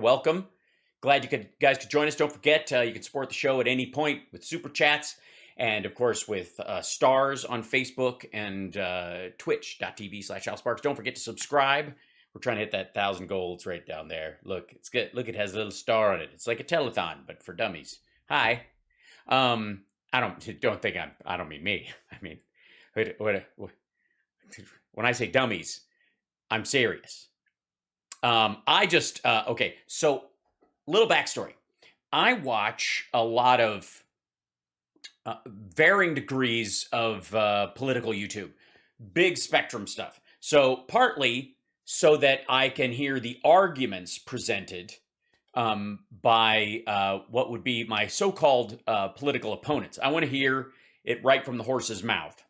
Welcome. Glad guys could join us. Don't forget, you can support the show at any point with super chats and, of course, with stars on Facebook and twitch.tv/AlSparks. Don't forget to subscribe. We're trying to hit that 1,000 goal. It's right down there. Look, it's good. Look, it has a little star on it. It's like a telethon, but for dummies. Hi. I don't mean me. I mean, when I say dummies, I'm serious. Okay, so little backstory. I watch a lot of varying degrees of political YouTube, big spectrum stuff. So partly so that I can hear the arguments presented by what would be my so-called political opponents. I want to hear it right from the horse's mouth.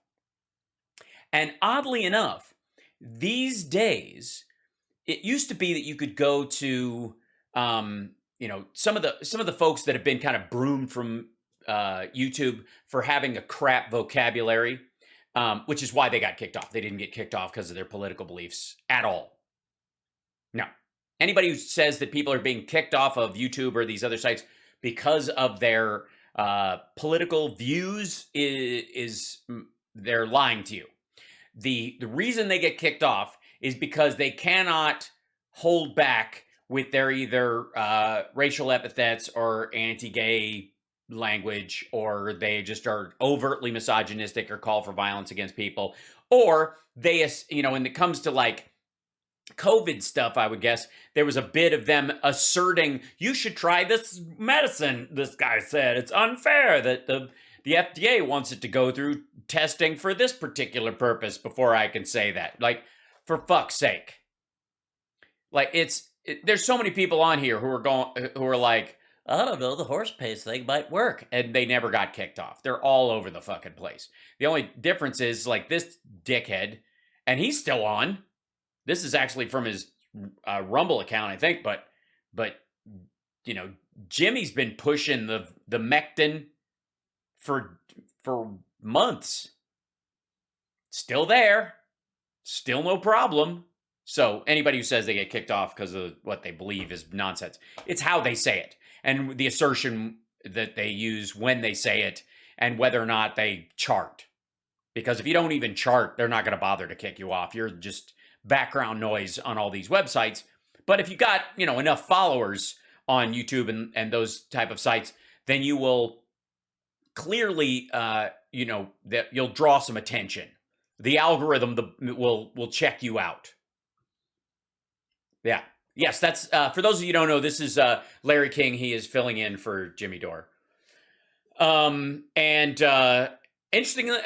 And oddly enough, these days, it used to be that you could go to, some of the folks that have been kind of broomed from YouTube for having a crap vocabulary, which is why they got kicked off. They didn't get kicked off because of their political beliefs at all. No. Anybody who says that people are being kicked off of YouTube or these other sites because of their political views is they're lying to you. The reason they get kicked off is because they cannot hold back with their either racial epithets or anti-gay language, or they just are overtly misogynistic or call for violence against people, or they, when it comes to like COVID stuff, I would guess there was a bit of them asserting, you should try this medicine, this guy said. It's unfair that the FDA wants it to go through testing for this particular purpose before I can say that. Like, for fuck's sake. Like, there's so many people on here who are like, I don't know, the horse pace thing might work. And they never got kicked off. They're all over the fucking place. The only difference is, like, this dickhead, and he's still on. This is actually from his Rumble account, I think, but Jimmy's been pushing the Mectin for months. Still there. Still no problem. So anybody who says they get kicked off because of what they believe is nonsense. It's how they say it and the assertion that they use when they say it and whether or not they chart. Because if you don't even chart, they're not going to bother to kick you off. You're just background noise on all these websites. But if you got, enough followers on YouTube and those type of sites, then you will clearly, that you'll draw some attention. The algorithm will check you out. Yeah. Yes, that's, for those of you who don't know, this is Larry King. He is filling in for Jimmy Dore. Interestingly,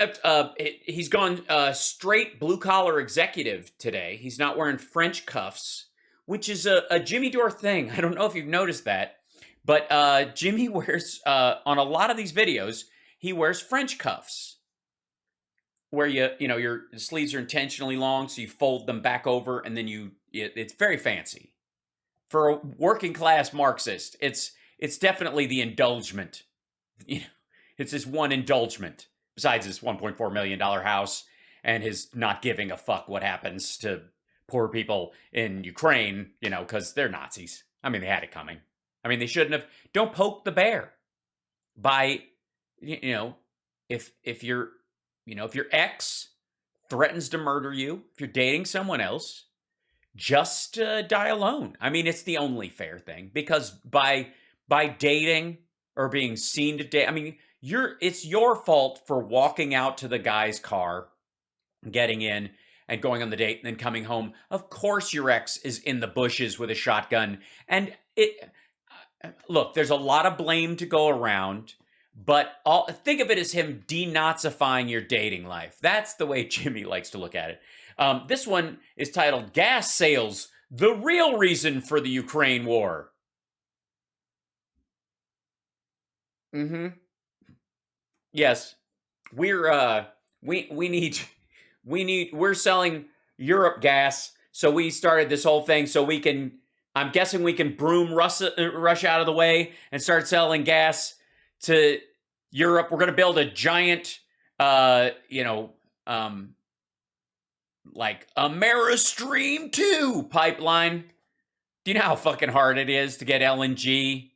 he's gone straight blue-collar executive today. He's not wearing French cuffs, which is a Jimmy Dore thing. I don't know if you've noticed that, but Jimmy wears, on a lot of these videos, he wears French cuffs, where your sleeves are intentionally long, so you fold them back over, and then it's very fancy. For a working-class Marxist, it's definitely the indulgement. It's his one indulgement. Besides his $1.4 million house and his not giving a fuck what happens to poor people in Ukraine, because they're Nazis. I mean, they had it coming. I mean, they shouldn't have. Don't poke the bear by, if your ex threatens to murder you, if you're dating someone else, just die alone. I mean, it's the only fair thing, because by dating or being seen to date, I mean, it's your fault for walking out to the guy's car, getting in and going on the date and then coming home. Of course your ex is in the bushes with a shotgun. And look, there's a lot of blame to go around, but think of it as him denazifying your dating life. That's the way Jimmy likes to look at it. This one is titled Gas Sales, the Real Reason for the Ukraine War. Yes, we're selling Europe gas, so we started this whole thing so we can. I'm guessing we can broom Russia out of the way and start selling gas to Europe. We're going to build a giant, like Ameristream 2 pipeline Do you know how fucking hard it is to get LNG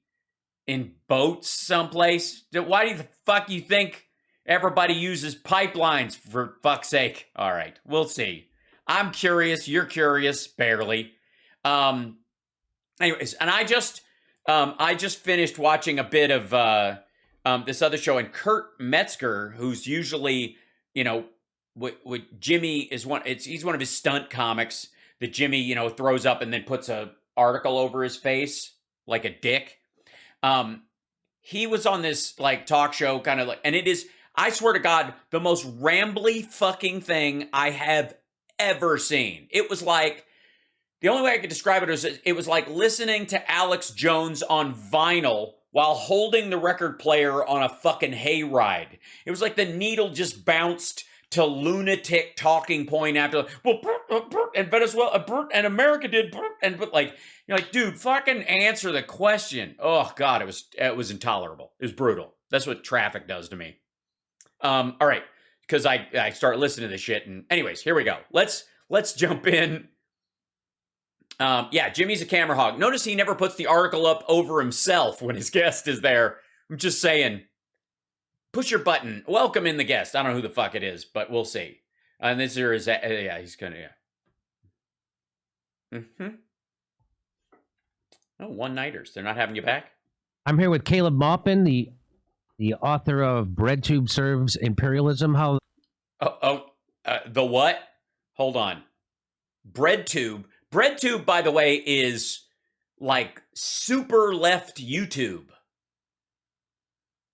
in boats someplace? Why the fuck you think everybody uses pipelines, for fuck's sake? All right, we'll see. I'm curious. You're curious, barely. Anyways, and I just finished watching a bit of this other show, and Kurt Metzger, who's usually, what Jimmy is he's one of his stunt comics that Jimmy, throws up and then puts a article over his face like a dick. He was on this like talk show kind of like, and it is, I swear to God, the most rambly fucking thing I have ever seen. It was like, the only way I could describe it is it was like listening to Alex Jones on vinyl while holding the record player on a fucking hayride. It was like the needle just bounced to lunatic talking point after, well, and Venezuela, and America did, and but like, you're like, dude, fucking answer the question. Oh God, it was intolerable. It was brutal. That's what traffic does to me. All right, because I start listening to this shit, and anyways, here we go. Let's jump in. Yeah, Jimmy's a camera hog. Notice he never puts the article up over himself when his guest is there. I'm just saying, push your button. Welcome in the guest. I don't know who the fuck it is, but we'll see. And this here is, yeah, he's gonna, yeah. Oh, one-nighters. They're not having you back? I'm here with Caleb Maupin, the author of BreadTube Serves Imperialism. How? The what? Hold on. BreadTube. BreadTube, by the way, is like super left YouTube.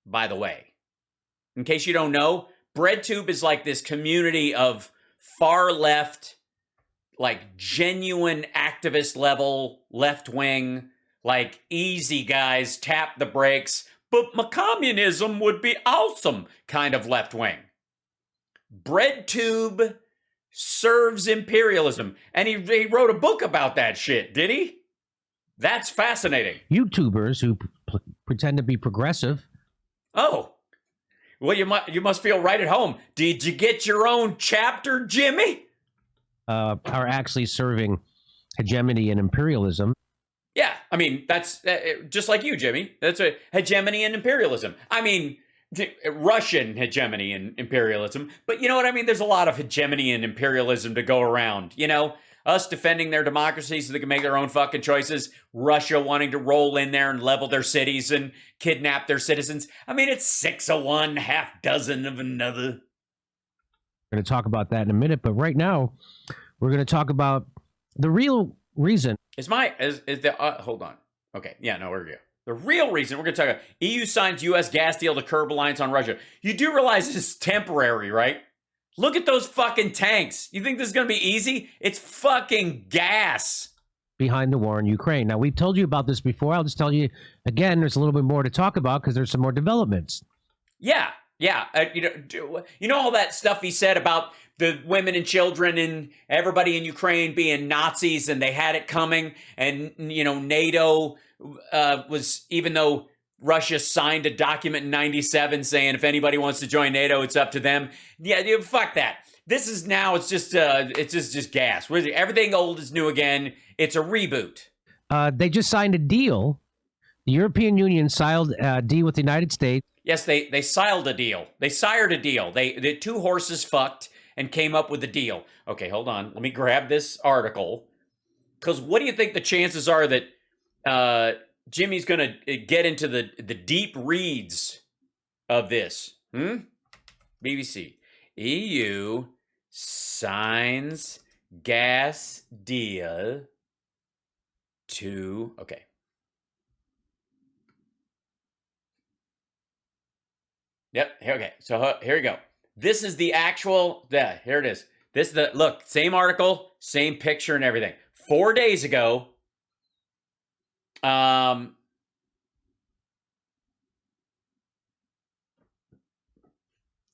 By the way, in case you don't know, BreadTube is like this community of far left, like genuine activist level, left wing, like easy guys, tap the brakes, but my communism would be awesome kind of left wing. BreadTube serves imperialism. And he wrote a book about that shit, did he? That's fascinating. YouTubers who pretend to be progressive. Oh. Well, you must feel right at home. Did you get your own chapter, Jimmy? Are actually serving hegemony and imperialism. Yeah, I mean, that's just like you, Jimmy. That's a hegemony and imperialism. I mean, Russian hegemony and imperialism. But you know what I mean? There's a lot of hegemony and imperialism to go around. Us defending their democracy so they can make their own fucking choices. Russia wanting to roll in there and level their cities and kidnap their citizens. I mean, it's 6 of one, half dozen of another. We're going to talk about that in a minute. But right now, we're going to talk about the real reason. Hold on. Okay. Yeah, no, we're good. The real reason we're going to talk about EU signs U.S. gas deal to curb reliance on Russia. You do realize this is temporary, right? Look at those fucking tanks. You think this is going to be easy? It's fucking gas. Behind the war in Ukraine. Now, we've told you about this before. I'll just tell you again, there's a little bit more to talk about because there's some more developments. Yeah. You know all that stuff he said about the women and children and everybody in Ukraine being Nazis and they had it coming. And, NATO was, even though Russia signed a document in 97 saying if anybody wants to join NATO, it's up to them. Yeah, fuck that. This is now, it's just gas. Everything old is new again. It's a reboot. They just signed a deal. The European Union signed a deal with the United States. Yes, they sired a deal. They sired a deal. The two horses fucked and came up with a deal. Okay, hold on. Let me grab this article. Because what do you think the chances are that Jimmy's going to get into the deep reads of this? BBC. EU signs gas deal to... Okay. Yep. Okay. So here we go. This is the actual. Yeah. Here it is. Look. Same article, same picture, and everything. 4 days ago.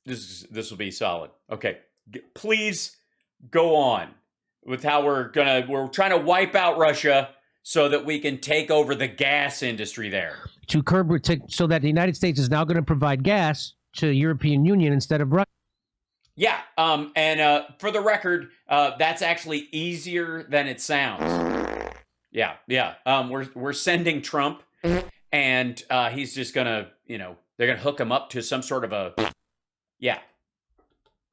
This will be solid. Okay. Please go on with how we're trying to wipe out Russia so that we can take over the gas industry there. To curb, so that the United States is now going to provide gas to the European Union instead of Russia. Yeah, and for the record, that's actually easier than it sounds. Yeah, yeah. We're sending Trump, and he's just gonna, they're gonna hook him up to some sort of a, yeah.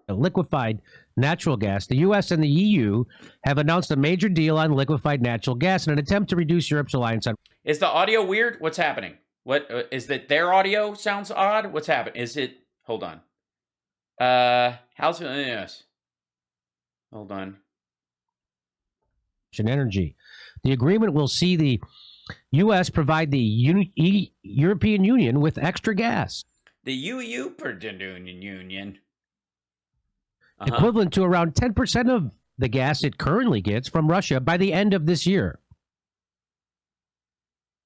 Liquefied natural gas. The U.S. and the EU have announced a major deal on liquefied natural gas in an attempt to reduce Europe's reliance on. Is the audio weird? What's happening? What is that? Their audio sounds odd. What's happening? Is it? Hold on. How's it? Yes. Hold on. Energy. The agreement will see the U.S. provide the European Union with extra gas. The Union. Equivalent to around 10% of the gas it currently gets from Russia by the end of this year.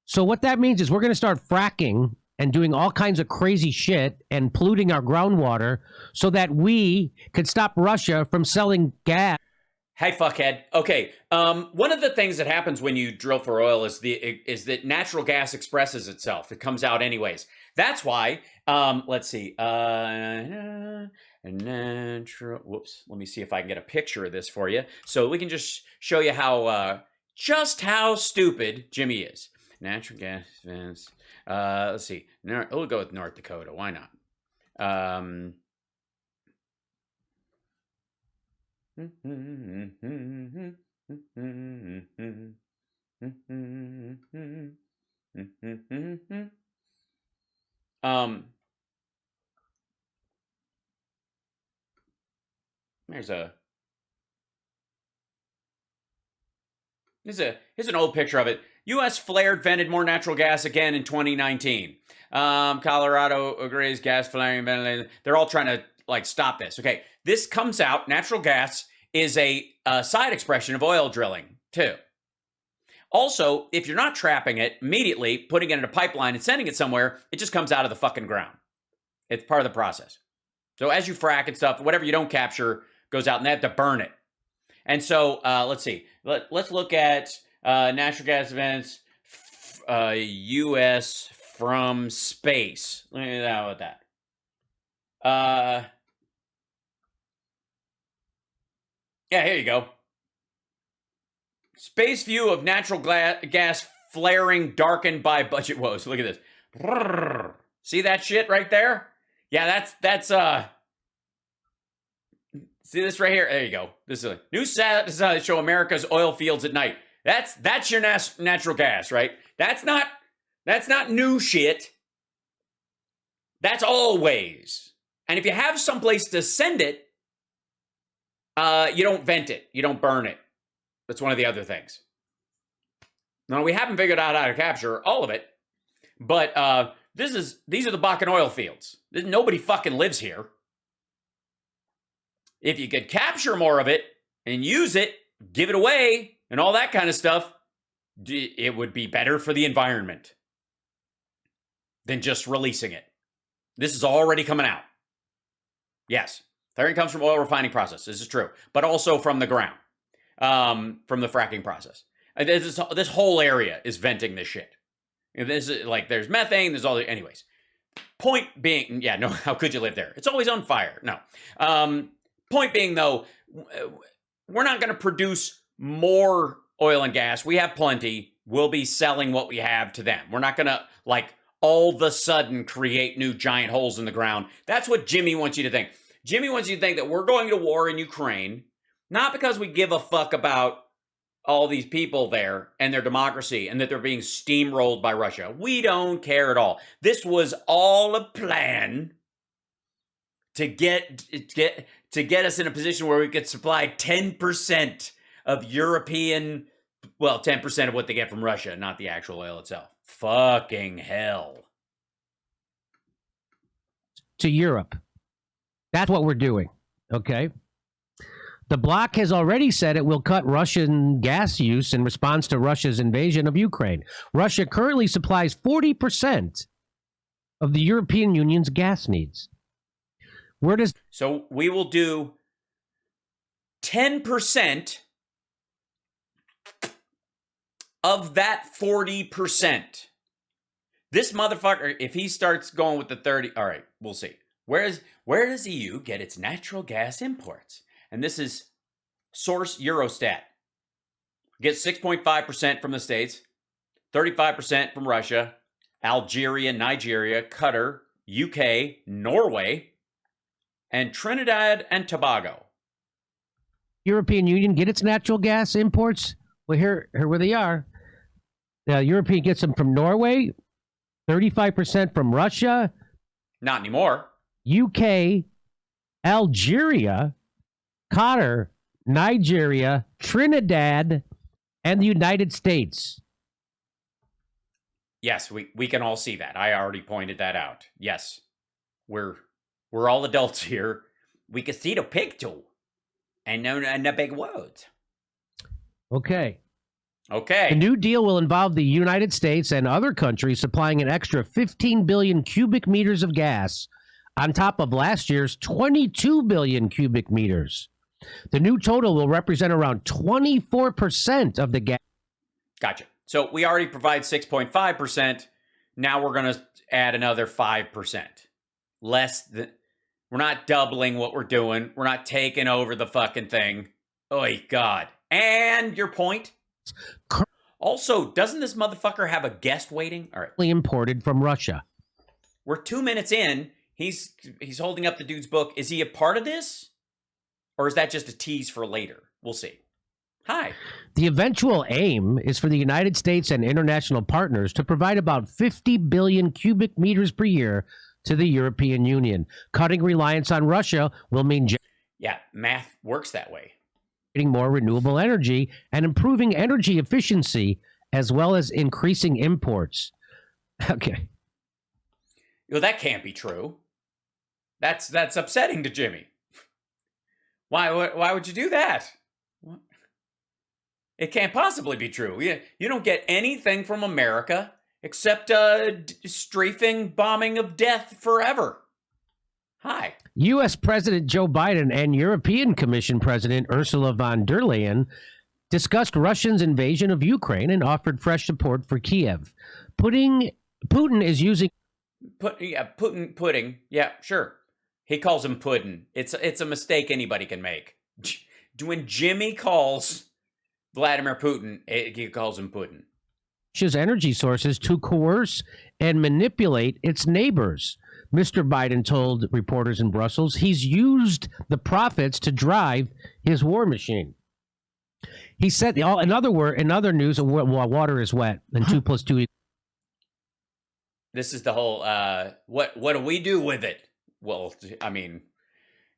So what that means is we're going to start fracking and doing all kinds of crazy shit and polluting our groundwater so that we can stop Russia from selling gas. Hey, fuckhead. Okay. One of the things that happens when you drill for oil is that natural gas expresses itself. It comes out anyways. That's why. Let's see. Natural. Whoops. Let me see if I can get a picture of this for you, so we can just show you how stupid Jimmy is. Natural gas vents. Let's see. We'll go with North Dakota. Why not? Here's an old picture of it. U.S. flared vented more natural gas again in 2019. Colorado agrees gas flaring ventilated. They're all trying to stop this. Okay, this comes out. Natural gas is a side expression of oil drilling too. Also, if you're not trapping it immediately, putting it in a pipeline and sending it somewhere, it just comes out of the fucking ground. It's part of the process. So as you frack and stuff, whatever you don't capture goes out, and they have to burn it. And so let's see. Let's look at natural gas events, U.S. from space. Look at that with that. Yeah, here you go. Space view of natural gas flaring darkened by budget woes. Look at this. See that shit right there? Yeah, that's see this right here? There you go. This is a new satellite to show America's oil fields at night. That's your natural gas, right? That's not new shit. That's always. And if you have someplace to send it, you don't vent it. You don't burn it. That's one of the other things. Now, we haven't figured out how to capture all of it, but these are the Bakken oil fields. Nobody fucking lives here. If you could capture more of it and use it, give it away, and all that kind of stuff, it would be better for the environment than just releasing it. This is already coming out. Yes, flaring comes from oil refining process. This is true, but also from the ground, from the fracking process. This whole area is venting this shit. This is there's methane. There's all the anyways. Point being, yeah, no. How could you live there? It's always on fire. No. Point being, though, we're not going to produce more oil and gas. We have plenty. We'll be selling what we have to them. We're not going to all of a sudden create new giant holes in the ground. That's what Jimmy wants you to think. Jimmy wants you to think that we're going to war in Ukraine, not because we give a fuck about all these people there and their democracy and that they're being steamrolled by Russia. We don't care at all. This was all a plan to get us in a position where we could supply 10% of European, 10% of what they get from Russia, not the actual oil itself. Fucking hell. To Europe. That's what we're doing, okay? The bloc has already said it will cut Russian gas use in response to Russia's invasion of Ukraine. Russia currently supplies 40% of the European Union's gas needs. So we will do 10% of that 40%. This motherfucker, if he starts going with the 30, all right, we'll see. Where does EU get its natural gas imports? And this is source Eurostat. Get 6.5% from the States, 35% from Russia, Algeria, Nigeria, Qatar, UK, Norway, and Trinidad and Tobago. European Union get its natural gas imports? Well, here where they are. The European gets them from Norway, 35% from Russia. Not anymore. UK, Algeria, Qatar, Nigeria, Trinidad, and the United States. Yes, we can all see that. I already pointed that out. Yes, we're all adults here. We can see the picture and the big words. Okay. Okay. The New Deal will involve the United States and other countries supplying an extra 15 billion cubic meters of gas on top of last year's 22 billion cubic meters. The new total will represent around 24% of the gas. Gotcha. So we already provide 6.5%. Now we're going to add another 5%. Less than, we're not doubling what we're doing. We're not taking over the fucking thing. Oy, God. And your point? Also, doesn't this motherfucker have a guest waiting? All right. Imported from Russia. We're 2 minutes in. He's holding up the dude's book. Is he a part of this? Or is that just a tease for later? We'll see. Hi. The eventual aim is for the United States and international partners to provide about 50 billion cubic meters per year to the European Union. Cutting reliance on Russia will mean yeah, math works that way. Getting more renewable energy and improving energy efficiency, as well as increasing imports. Okay. Well, that can't be true. That's upsetting to Jimmy. Why would you do that? What? It can't possibly be true. You don't get anything from America except strafing bombing of death forever. Hi. U.S. President Joe Biden and European Commission President Ursula von der Leyen discussed Russia's invasion of Ukraine and offered fresh support for Kiev. Putin is using... Pudding. Yeah, sure. He calls him pudding. It's a mistake anybody can make. When Jimmy calls Vladimir Putin, he calls him pudding. Russia's energy sources to coerce and manipulate its neighbors. Mr. Biden told reporters in Brussels he's used the profits to drive his war machine. He said, in other news, water is wet, and 2 + 2 = This is the whole, what do we do with it? Well, I mean,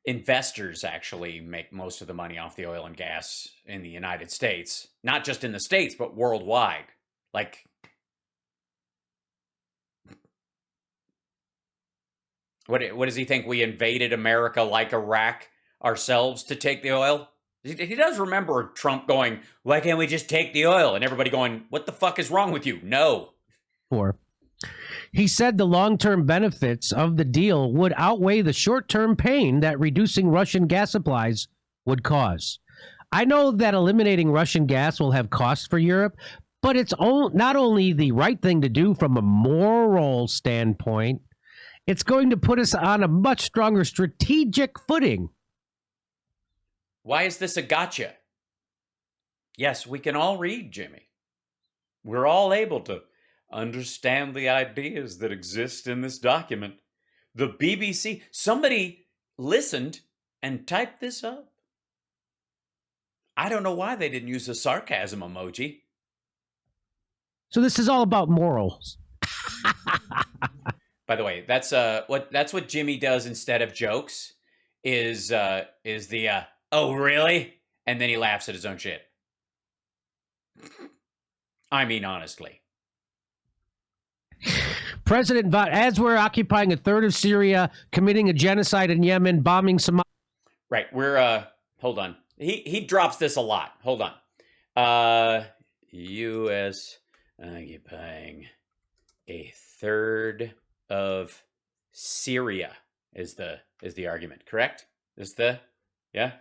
investors actually make most of the money off the oil and gas in the United States. Not just in the States, but worldwide. Like, what does he think? We invaded America like Iraq ourselves to take the oil? He does remember Trump going, why can't we just take the oil? And everybody going, what the fuck is wrong with you? No. He said the long-term benefits of the deal would outweigh the short-term pain that reducing Russian gas supplies would cause. I know that eliminating Russian gas will have costs for Europe, but it's not only the right thing to do from a moral standpoint, it's going to put us on a much stronger strategic footing. Why is this a gotcha? Yes, we can all read, Jimmy. We're all able to understand the ideas that exist in this document. The BBC, somebody listened and typed this up. I don't know why they didn't use a sarcasm emoji. So this is all about morals. By the way, that's what Jimmy does instead of jokes is the oh really? And then he laughs at his own shit. I mean, honestly. President, as we're occupying a third of Syria, committing a genocide in Yemen, bombing Somalia. Right, we're hold on. He drops this a lot. Hold on. U.S. occupying a third of Syria is the argument, correct? Yeah.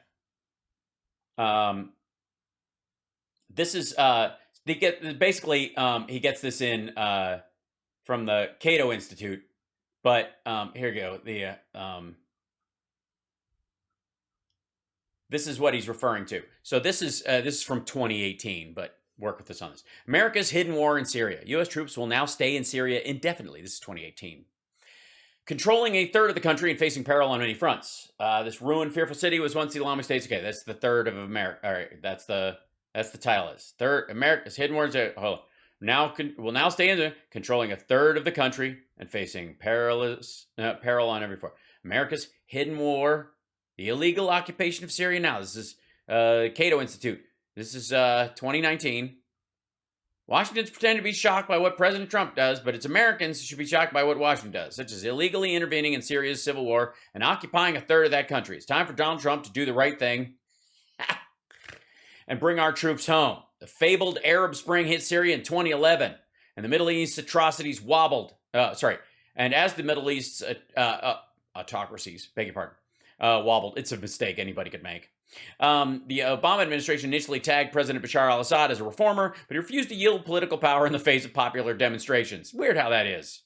This is basically he gets this in from the Cato Institute, but here we go. This is what he's referring to. So this is from 2018, but work with us on this. America's hidden war in Syria. U.S. troops will now stay in Syria indefinitely. This is 2018. Controlling a third of the country and facing peril on many fronts. This ruined, fearful city was once the Islamic State's. Okay, that's the third of America. All right, that's the title is third. America's hidden war. Hold on. Will now stay in controlling a third of the country and facing peril on every front. America's hidden war. The illegal occupation of Syria now. This is Cato Institute. This is 2019. Washington's pretending to be shocked by what President Trump does, but it's Americans who should be shocked by what Washington does, such as illegally intervening in Syria's civil war and occupying a third of that country. It's time for Donald Trump to do the right thing and bring our troops home. The fabled Arab Spring hit Syria in 2011, and the Middle East atrocities wobbled. And as the Middle East's autocracies, beg your pardon, wobbled. It's a mistake anybody could make. The Obama administration initially tagged President Bashar al-Assad as a reformer, but he refused to yield political power in the face of popular demonstrations. Weird how that is.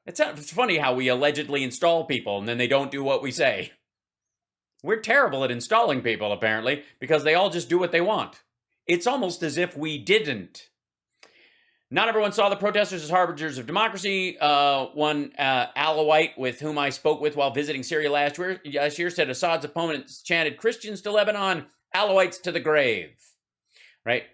It's funny how we allegedly install people and then they don't do what we say. We're terrible at installing people, apparently, because they all just do what they want. It's almost as if we didn't. Not everyone saw the protesters as harbingers of democracy. One Alawite with whom I spoke with while visiting Syria last year said Assad's opponents chanted, "Christians to Lebanon, Alawites to the grave." Right?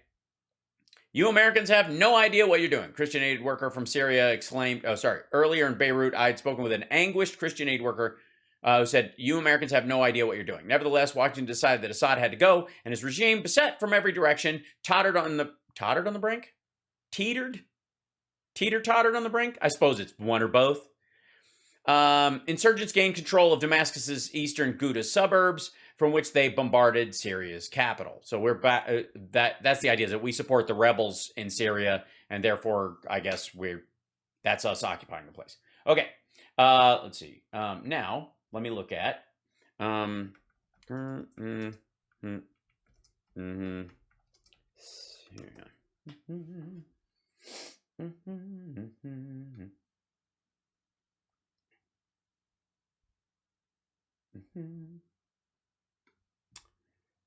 You Americans have no idea what you're doing. Christian aid worker from Syria exclaimed, earlier in Beirut, I had spoken with an anguished Christian aid worker who said, you Americans have no idea what you're doing. Nevertheless, Washington decided that Assad had to go, and his regime, beset from every direction, tottered on the brink? Teeter-tottered on the brink? I suppose it's one or both. Insurgents gained control of Damascus's eastern Ghouta suburbs, from which they bombarded Syria's capital. So we're back. That's the idea, is that we support the rebels in Syria, and therefore, I guess that's us occupying the place. Okay, let's see. Now, let me look at.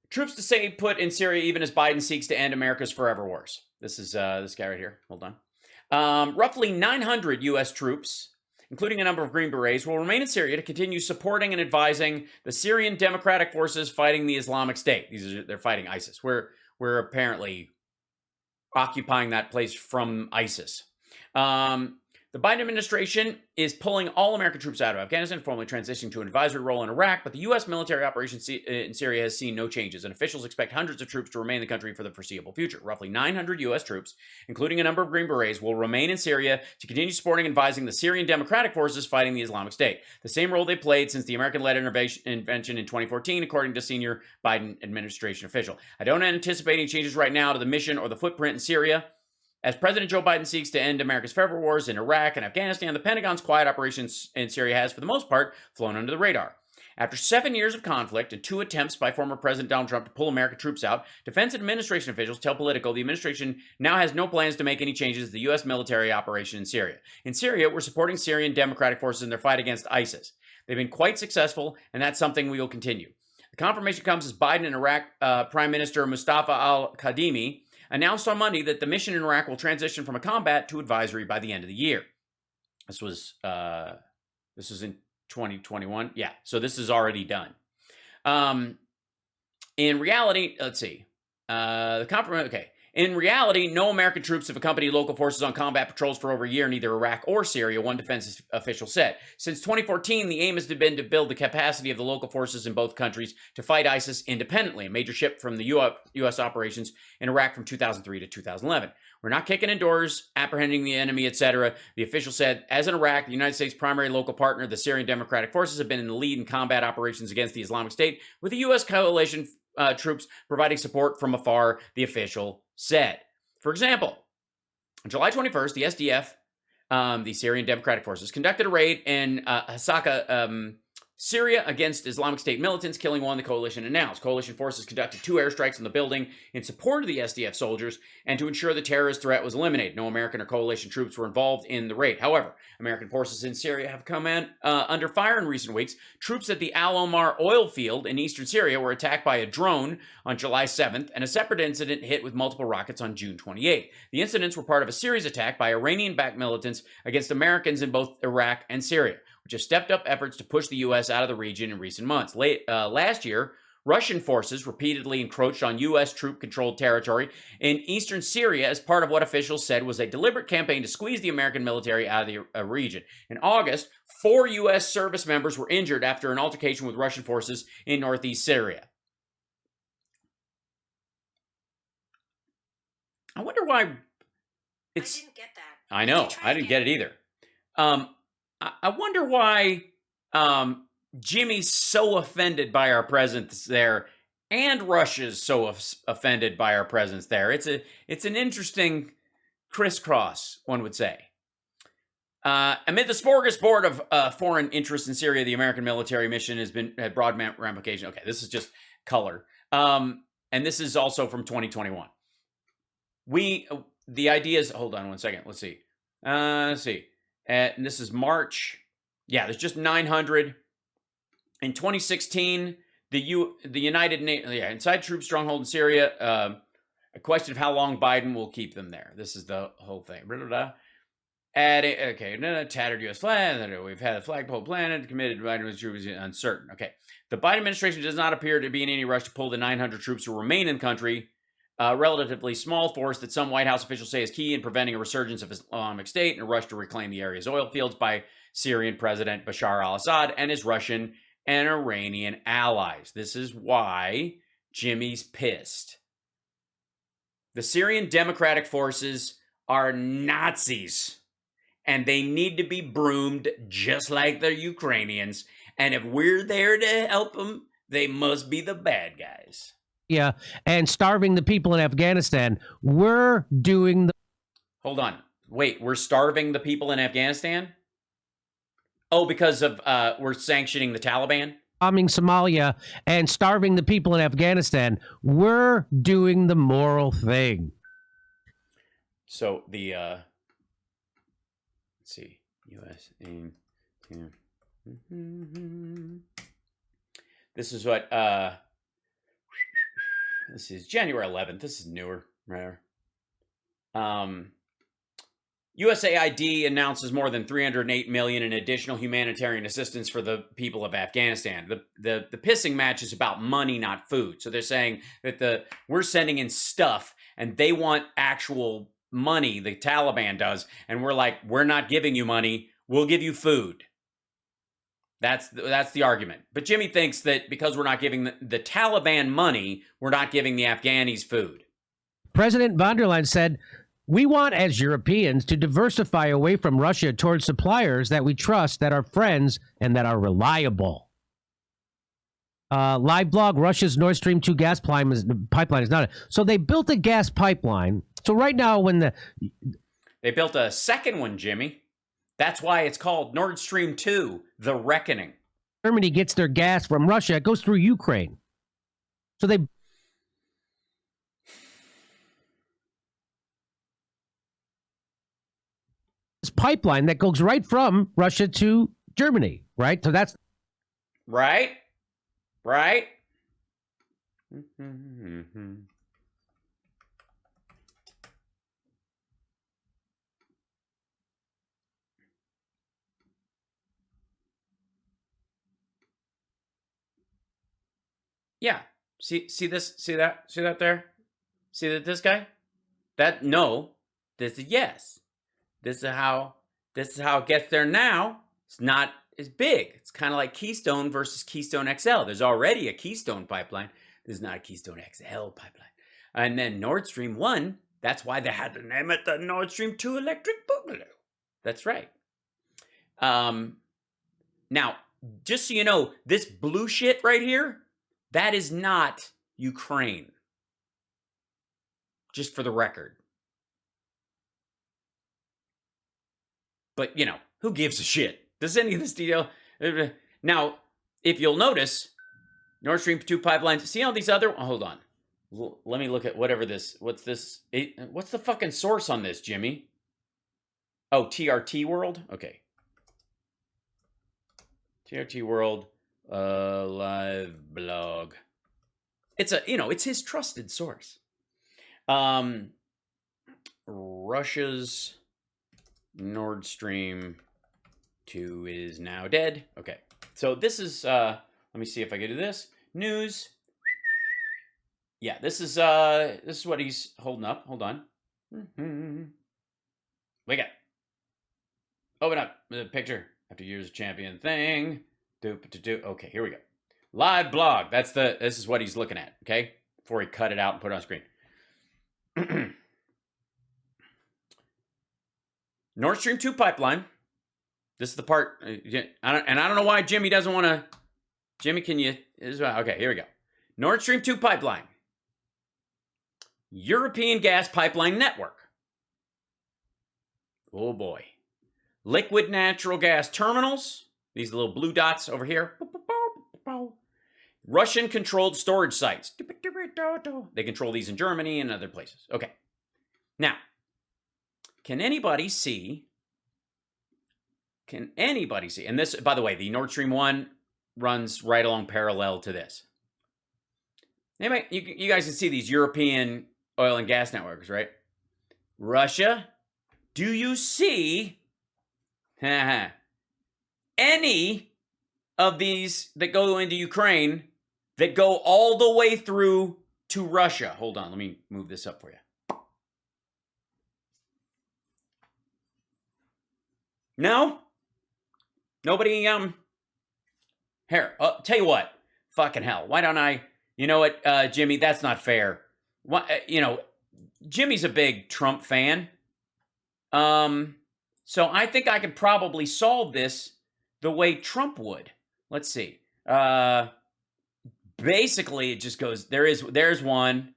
Troops to stay put in Syria even as Biden seeks to end America's forever wars. This is this guy right here. Hold on. Roughly 900 U.S. troops, including a number of Green Berets, will remain in Syria to continue supporting and advising the Syrian Democratic Forces fighting the Islamic State. They're fighting ISIS. We're apparently occupying that place from ISIS. The Biden administration is pulling all American troops out of Afghanistan, formally transitioning to an advisory role in Iraq, but the U.S. military operation in Syria has seen no changes, and officials expect hundreds of troops to remain in the country for the foreseeable future. Roughly 900 U.S. troops, including a number of Green Berets, will remain in Syria to continue supporting and advising the Syrian Democratic Forces fighting the Islamic State, the same role they played since the American-led intervention in 2014, according to senior Biden administration official. I don't anticipate any changes right now to the mission or the footprint in Syria. As President Joe Biden seeks to end America's forever wars in Iraq and Afghanistan, the Pentagon's quiet operations in Syria has, for the most part, flown under the radar. After 7 years of conflict and 2 attempts by former President Donald Trump to pull American troops out, defense and administration officials tell Politico the administration now has no plans to make any changes to the U.S. military operation in Syria. In Syria, we're supporting Syrian Democratic Forces in their fight against ISIS. They've been quite successful, and that's something we will continue. The confirmation comes as Biden and Iraq Prime Minister Mustafa al-Kadhimi announced on Monday that the mission in Iraq will transition from a combat to advisory by the end of the year. This was in 2021. Yeah, so this is already done. In reality, let's see. In reality, no American troops have accompanied local forces on combat patrols for over a year in either Iraq or Syria, one defense official said. Since 2014, the aim has been to build the capacity of the local forces in both countries to fight ISIS independently, a major shift from the U.S. operations in Iraq from 2003 to 2011. We're not kicking in doors, apprehending the enemy, etc. The official said, as in Iraq, the United States' primary local partner, the Syrian Democratic Forces, have been in the lead in combat operations against the Islamic State, with the U.S. coalition troops providing support from afar, the official said. For example, on July 21st, the SDF, the Syrian Democratic Forces, conducted a raid in Hasaka Syria against Islamic State militants, killing one, the coalition announced. Coalition forces conducted 2 airstrikes on the building in support of the SDF soldiers and to ensure the terrorist threat was eliminated. No American or coalition troops were involved in the raid. However, American forces in Syria have come under fire in recent weeks. Troops at the Al Omar oil field in eastern Syria were attacked by a drone on July 7th, and a separate incident hit with multiple rockets on June 28th. The incidents were part of a series attack by Iranian-backed militants against Americans in both Iraq and Syria, which have stepped up efforts to push the U.S. out of the region in recent months. Last year, Russian forces repeatedly encroached on U.S. troop-controlled territory in eastern Syria as part of what officials said was a deliberate campaign to squeeze the American military out of the region. In August, 4 U.S. service members were injured after an altercation with Russian forces in northeast Syria. I wonder why it's... I didn't get that. I know. I didn't get it either. I wonder why Jimmy's so offended by our presence there, and Russia's so offended by our presence there. It's an interesting crisscross, one would say. Amid the smorgasbord of foreign interests in Syria, the American military mission had broad ramifications. Okay, this is just color, and this is also from 2021. The idea is, hold on one second. Let's see. And this is March. Yeah, there's just 900. In 2016, the United Nations, inside troop stronghold in Syria, a question of how long Biden will keep them there. This is the whole thing. Tattered U.S. flag. We've had a flagpole planted, committed to Biden with troops uncertain. Okay. The Biden administration does not appear to be in any rush to pull the 900 troops who remain in the country. A relatively small force that some White House officials say is key in preventing a resurgence of Islamic State and a rush to reclaim the area's oil fields by Syrian President Bashar al-Assad and his Russian and Iranian allies. This is why Jimmy's pissed. The Syrian Democratic Forces are Nazis, and they need to be broomed just like the Ukrainians. And if we're there to help them, they must be the bad guys. Yeah, and starving the people in Afghanistan. We're doing the... Hold on. Wait, we're starving the people in Afghanistan? Oh, because of we're sanctioning the Taliban? Bombing Somalia and starving the people in Afghanistan. We're doing the moral thing. So the let's see, U.S. aim to... This is what this is January 11th. This is newer, rather. USAID announces more than $308 million in additional humanitarian assistance for the people of Afghanistan. The pissing match is about money, not food. So they're saying that we're sending in stuff, and they want actual money. The Taliban does, and we're like, we're not giving you money. We'll give you food. That's the argument. But Jimmy thinks that because we're not giving the Taliban money, we're not giving the Afghanis food. President von der Leyen said, we want, as Europeans, to diversify away from Russia towards suppliers that we trust, that are friends, and that are reliable. Live blog, Russia's Nord Stream 2 gas pipeline is not... So they built a gas pipeline. So right now when They built a second one, Jimmy. That's why it's called Nord Stream 2, The Reckoning. Germany gets their gas from Russia, it goes through Ukraine. So they... This pipeline that goes right from Russia to Germany, right? So that's... Right? Yeah. See this? See that? See that there? See that this guy? That no. This is yes. This is how it gets there now. It's not as big. It's kind of like Keystone versus Keystone XL. There's already a Keystone pipeline. There's not a Keystone XL pipeline. And then Nord Stream 1, that's why they had to name it the Nord Stream 2 Electric Boogaloo. That's right. Now, just so you know, this blue shit right here, that is not Ukraine. Just for the record. But, you know, who gives a shit? Does any of this detail... Now, if you'll notice, Nord Stream 2 pipelines, see all these other, hold on. Let me look at whatever this, what's this? What's the fucking source on this, Jimmy? Oh, TRT World? Okay. TRT World, live blog. It's it's his trusted source. Russia's Nord Stream 2 is now dead. Okay. So this is, let me see if I can do this. News. Yeah, this is what he's holding up. Hold on. Wake up. Open up the picture after years of champion thing. Okay, here we go. Live blog. This is what he's looking at, okay? Before he cut it out and put it on screen. Nord Stream 2 pipeline. This is the part, I don't know why Jimmy doesn't want to. Jimmy, can you? Okay, here we go. Nord Stream 2 pipeline. European gas pipeline network. Oh boy. Liquid natural gas terminals. These little blue dots over here. Russian controlled storage sites. They control these in Germany and other places. Okay. Now, can anybody see? And this, by the way, the Nord Stream 1 runs right along parallel to this. Anyway, you guys can see these European oil and gas networks, right? Russia, do you see any of these that go into Ukraine that go all the way through to Russia? Hold on, let me move this up for you. No? Nobody, here, tell you what, fucking hell, why don't I, you know what, Jimmy, that's not fair. Jimmy's a big Trump fan. So I think I could probably solve this the way Trump would. Let's see. Basically, it just goes, there's one.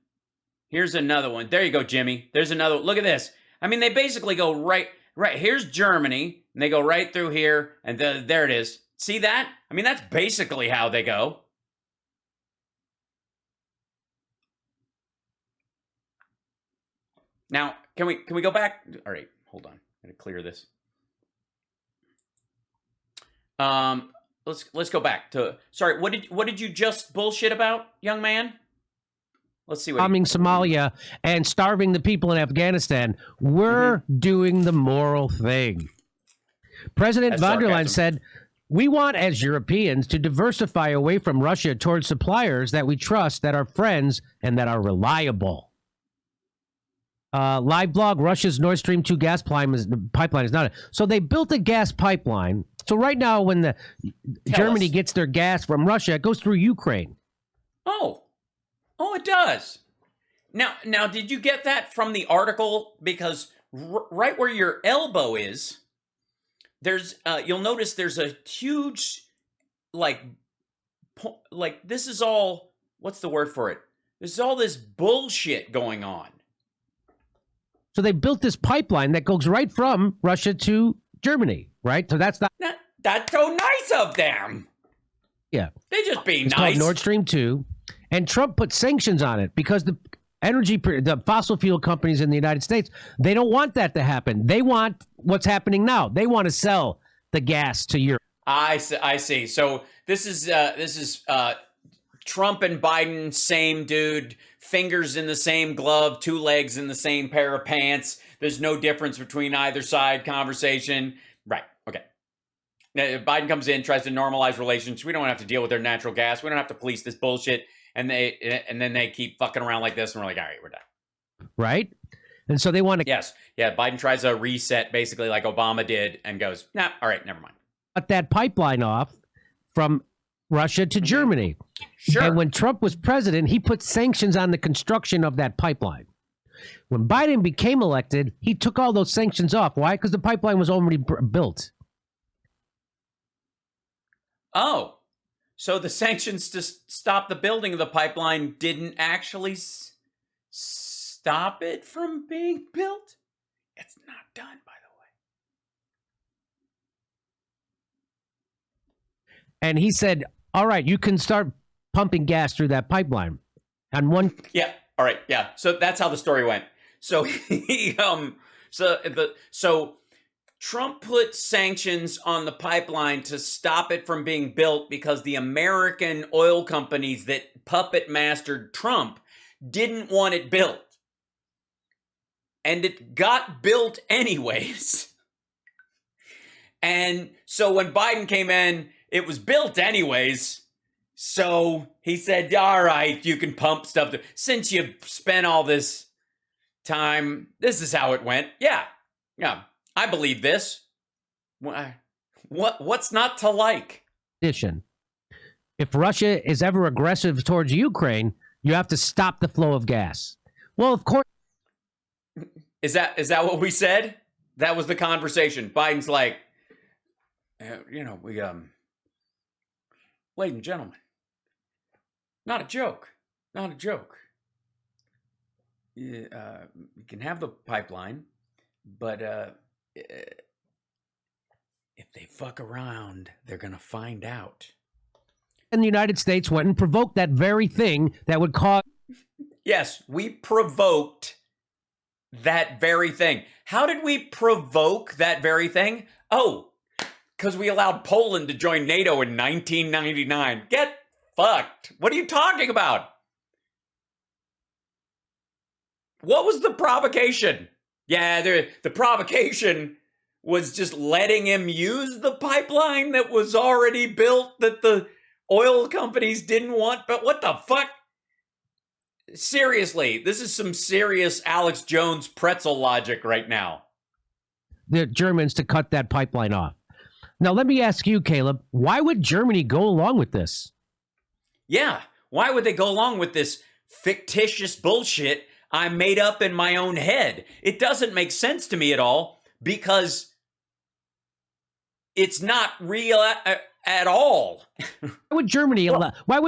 Here's another one. There you go, Jimmy. There's another. Look at this. I mean, they basically go right. Here's Germany, and they go right through here, and there it is. See that? I mean, that's basically how they go. Now, can we go back? All right, hold on. I'm gonna clear this. Let's go back to. Sorry, what did you just bullshit about, young man? Let's see what. Bombing Somalia and starving the people in Afghanistan. We're doing the moral thing. President von der Leyen said, "We want, as Europeans, to diversify away from Russia towards suppliers that we trust, that are friends, and that are reliable." Live blog, Russia's Nord Stream 2 gas pipeline is not. So they built a gas pipeline. So right now, when Germany gets their gas from Russia, it goes through Ukraine. Oh, it does. Now, did you get that from the article? Because right where your elbow is, there's you'll notice there's a huge, like this is all, what's the word for it? There's all this bullshit going on. So they built this pipeline that goes right from Russia to Germany, right? So that's not. That's so nice of them. Yeah. They're just being it's nice. Called Nord Stream 2. And Trump put sanctions on it because the fossil fuel companies in the United States, they don't want that to happen. They want what's happening now. They want to sell the gas to Europe. I see. So this is Trump and Biden, same dude, fingers in the same glove, two legs in the same pair of pants. There's no difference between either side conversation. Right. Okay. Now, Biden comes in, tries to normalize relations. We don't have to deal with their natural gas. We don't have to police this bullshit. And then they keep fucking around like this, and we're like, all right, we're done. Right? And so they want to... Yes. Yeah, Biden tries a reset, basically like Obama did, and goes, nah, all right, never mind. Cut that pipeline off from Russia to Germany. Sure. And when Trump was president, he put sanctions on the construction of that pipeline. When Biden became elected, he took all those sanctions off. Why? Because the pipeline was already built. Oh. So the sanctions to stop the building of the pipeline didn't actually stop it from being built? It's not done, by the way. And he said all right, you can start pumping gas through that pipeline. And one, Yeah. All right. Yeah. So that's how the story went. So so Trump put sanctions on the pipeline to stop it from being built because the American oil companies that puppet mastered Trump didn't want it built. And it got built anyways. And so when Biden came in, it was built anyways. So he said, all right, you can pump stuff. Since you spent all this time, this is how it went. Yeah. I believe this. What's not to like? condition. If Russia is ever aggressive towards Ukraine, you have to stop the flow of gas. Well, of course. Is that what we said? That was the conversation. Biden's like, ladies and gentlemen, not a joke. You can have the pipeline, but if they fuck around, they're going to find out. And the United States went and provoked that very thing that would cause. Yes, we provoked that very thing. How did we provoke that very thing? Oh, because we allowed Poland to join NATO in 1999. Get fucked. What are you talking about? What was the provocation? Yeah, the provocation was just letting him use the pipeline that was already built that the oil companies didn't want. But what the fuck? Seriously, this is some serious Alex Jones pretzel logic right now. The Germans to cut that pipeline off. Now, let me ask you, Caleb, why would Germany go along with this? Yeah, why would they go along with this fictitious bullshit I made up in my own head? It doesn't make sense to me at all because it's not real at all. Why would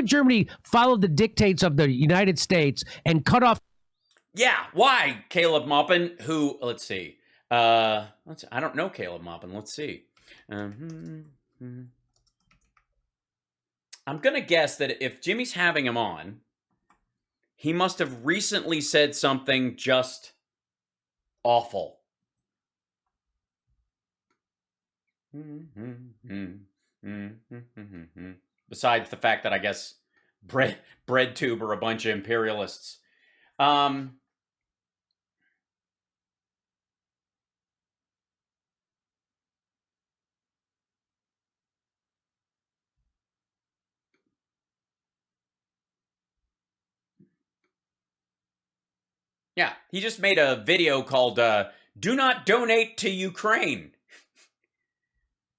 Germany follow the dictates of the United States and cut off? Yeah, why, Caleb Maupin? Who? Let's see. I don't know Caleb Maupin. Let's see. I'm gonna guess that if Jimmy's having him on, he must have recently said something just awful. Besides the fact that I guess BreadTube are a bunch of imperialists. Yeah, he just made a video called Do Not Donate to Ukraine.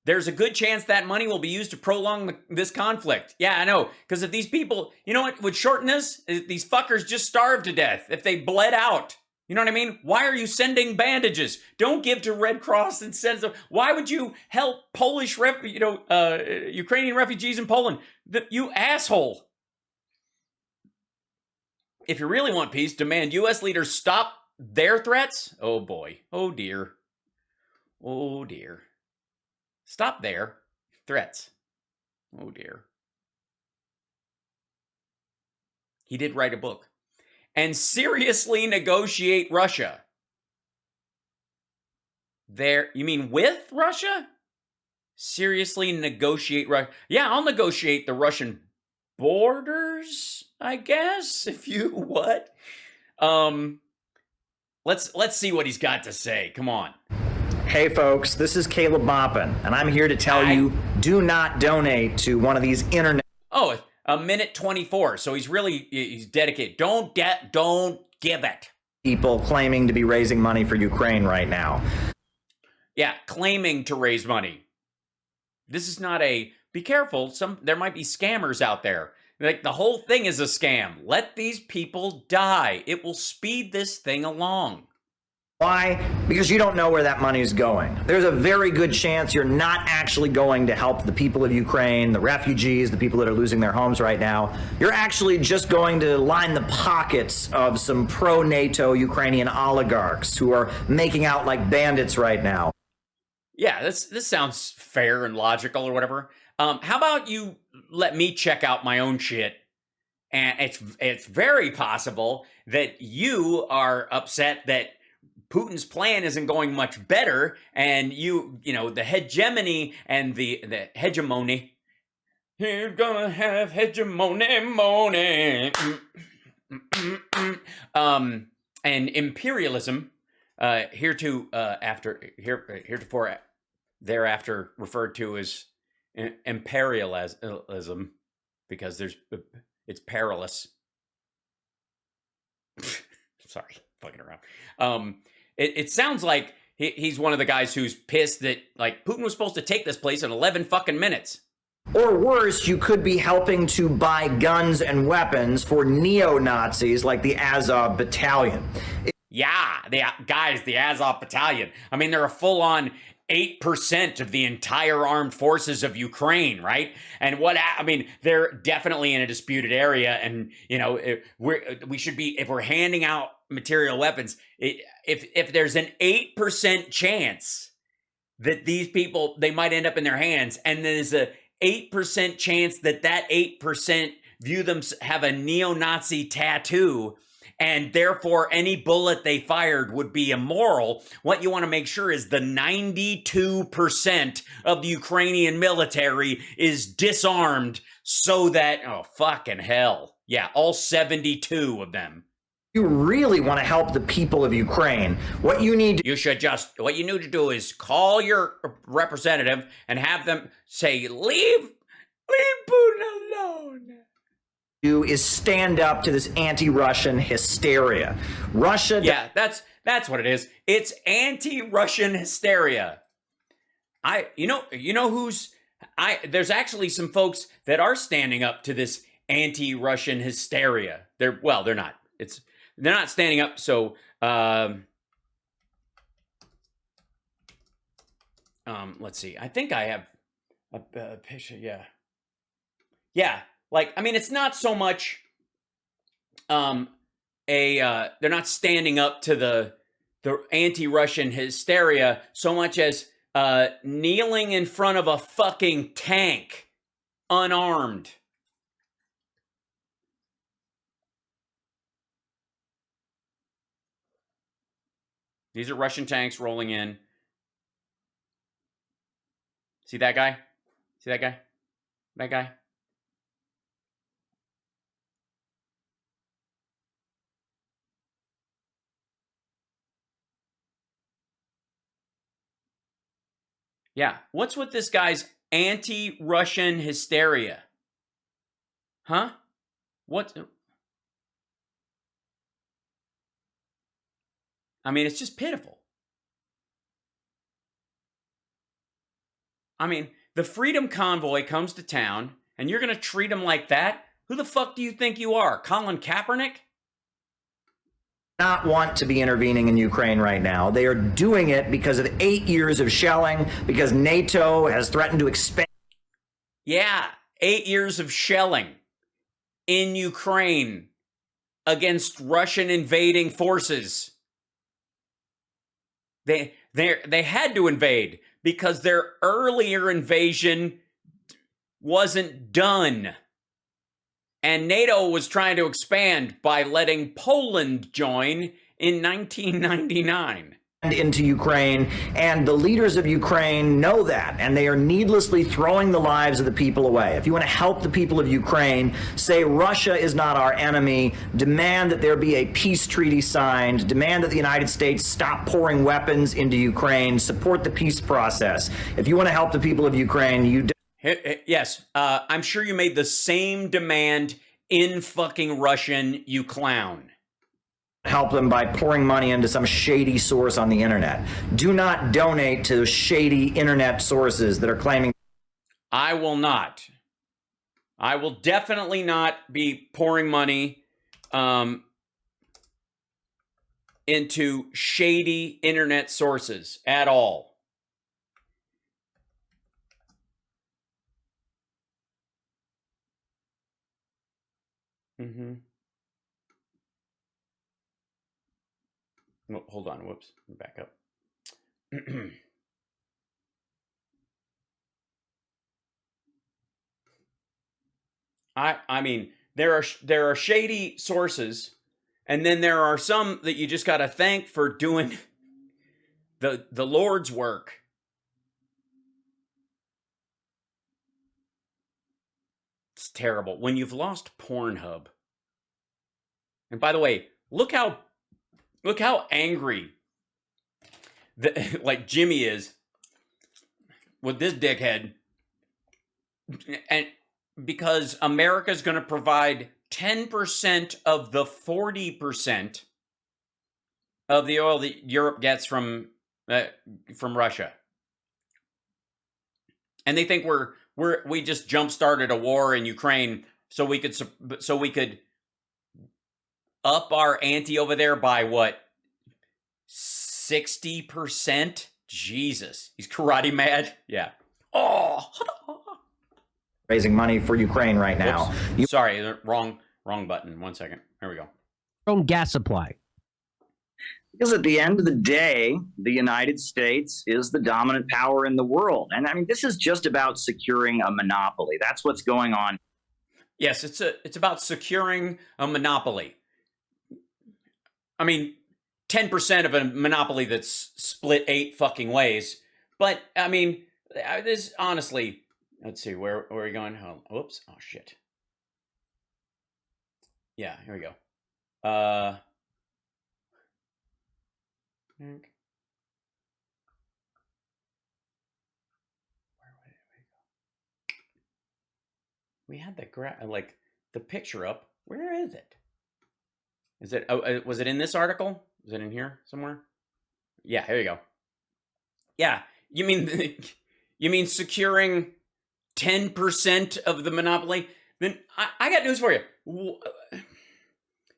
There's a good chance that money will be used to prolong this conflict. Yeah, I know. Because if these people, you know what would shorten this? These fuckers just starved to death if they bled out. You know what I mean? Why are you sending bandages? Don't give to Red Cross and send them. Why would you help Ukrainian refugees in Poland? You asshole. If you really want peace, demand U.S. leaders stop their threats. Oh boy. Oh dear. Oh dear. Stop their threats. Oh dear. He did write a book. And seriously negotiate Russia. You mean with Russia? Seriously negotiate Russia. Yeah, I'll negotiate the Russian borders, I guess, if you what? Let's see what he's got to say. Come on. Hey folks, this is Caleb Maupin, and I'm here to tell you, do not donate to one of these internet... Oh, a minute 24, so he's dedicated. Don't give it. People claiming to be raising money for Ukraine right now. Yeah, claiming to raise money. This is not be careful, there might be scammers out there. Like, the whole thing is a scam. Let these people die. It will speed this thing along. Why? Because you don't know where that money is going. There's a very good chance you're not actually going to help the people of Ukraine, the refugees, the people that are losing their homes right now. You're actually just going to line the pockets of some pro-NATO Ukrainian oligarchs who are making out like bandits right now. Yeah, this sounds fair and logical or whatever. How about you let me check out my own shit. And it's very possible that you are upset that Putin's plan isn't going much better, and you know, the hegemony and the hegemony. You're gonna have hegemony, and imperialism, heretofore thereafter referred to as imperialism, because it's perilous. Sorry, fucking around. It sounds like he's one of the guys who's pissed that, like, Putin was supposed to take this place in 11 fucking minutes. Or worse, you could be helping to buy guns and weapons for neo-Nazis like the Azov Battalion. Yeah, the Azov Battalion. I mean, they're a full-on 8% of the entire armed forces of Ukraine, right? And they're definitely in a disputed area, and, you know, we should be, if we're handing out material weapons, if there's an 8% chance that these people, they might end up in their hands, and there's a 8% chance that 8% view them, have a neo-Nazi tattoo, and therefore any bullet they fired would be immoral, what you want to make sure is the 92% of the Ukrainian military is disarmed, so that, oh, fucking hell. Yeah, all 72 of them. You really want to help the people of Ukraine, what you need to do is call your representative and have them say, leave Putin alone. Do is stand up to this anti-Russian hysteria. Yeah, that's what it is. It's anti-Russian hysteria. There's actually some folks that are standing up to this anti-Russian hysteria. They're not. They're not standing up. So, let's see. I think I have a picture. Yeah. Yeah. Like, I mean, it's not so much, they're not standing up to the anti-Russian hysteria so much as, kneeling in front of a fucking tank, unarmed. These are Russian tanks rolling in. See that guy? See that guy? That guy? Yeah. What's with this guy's anti-Russian hysteria? Huh? What? I mean, it's just pitiful. I mean, the Freedom Convoy comes to town, and you're going to treat them like that? Who the fuck do you think you are, Colin Kaepernick? Not want to be intervening in Ukraine right now. They are doing it because of 8 years of shelling, because NATO has threatened to expand. Yeah, 8 years of shelling in Ukraine against Russian invading forces. They had to invade because their earlier invasion wasn't done. And NATO was trying to expand by letting Poland join in 1999. Into Ukraine, and the leaders of Ukraine know that, and they are needlessly throwing the lives of the people away. If you want to help the people of Ukraine, say Russia is not our enemy, demand that there be a peace treaty signed, demand that the United States stop pouring weapons into Ukraine, support the peace process. If you want to help the people of Ukraine, Yes, I'm sure you made the same demand in fucking Russian, you clown. Help them by pouring money into some shady source on the internet. Do not donate to shady internet sources that are claiming. I will not. I will definitely not be pouring money into shady internet sources at all. Oh, hold on. Whoops. Back up. I mean, there are shady sources, and then there are some that you just got to thank for doing the Lord's work. It's terrible when you've lost Pornhub. And by the way, look how angry like Jimmy is with this dickhead, and because America's going to provide 10% of the 40% of the oil that Europe gets from Russia, and they think we just jump started a war in Ukraine so we could up our ante over there by what, 60%? Jesus, he's karate mad. Yeah. Oh, raising money for Ukraine right now. Sorry, wrong button. 1 second. There we go. Own gas supply. Because at the end of the day, the United States is the dominant power in the world. And I mean, this is just about securing a monopoly. That's what's going on. Yes, it's about securing a monopoly. I mean, 10% of a monopoly that's split 8 fucking ways. But I mean, this honestly, let's see, where are we going? Oh, whoops. Oh shit. Yeah, here we go. Where would we go? We had the picture up. Where is it? Is it? Oh, was it in this article? Was it in here somewhere? Yeah, here you go. Yeah, you mean securing 10% of the monopoly? Then I got news for you.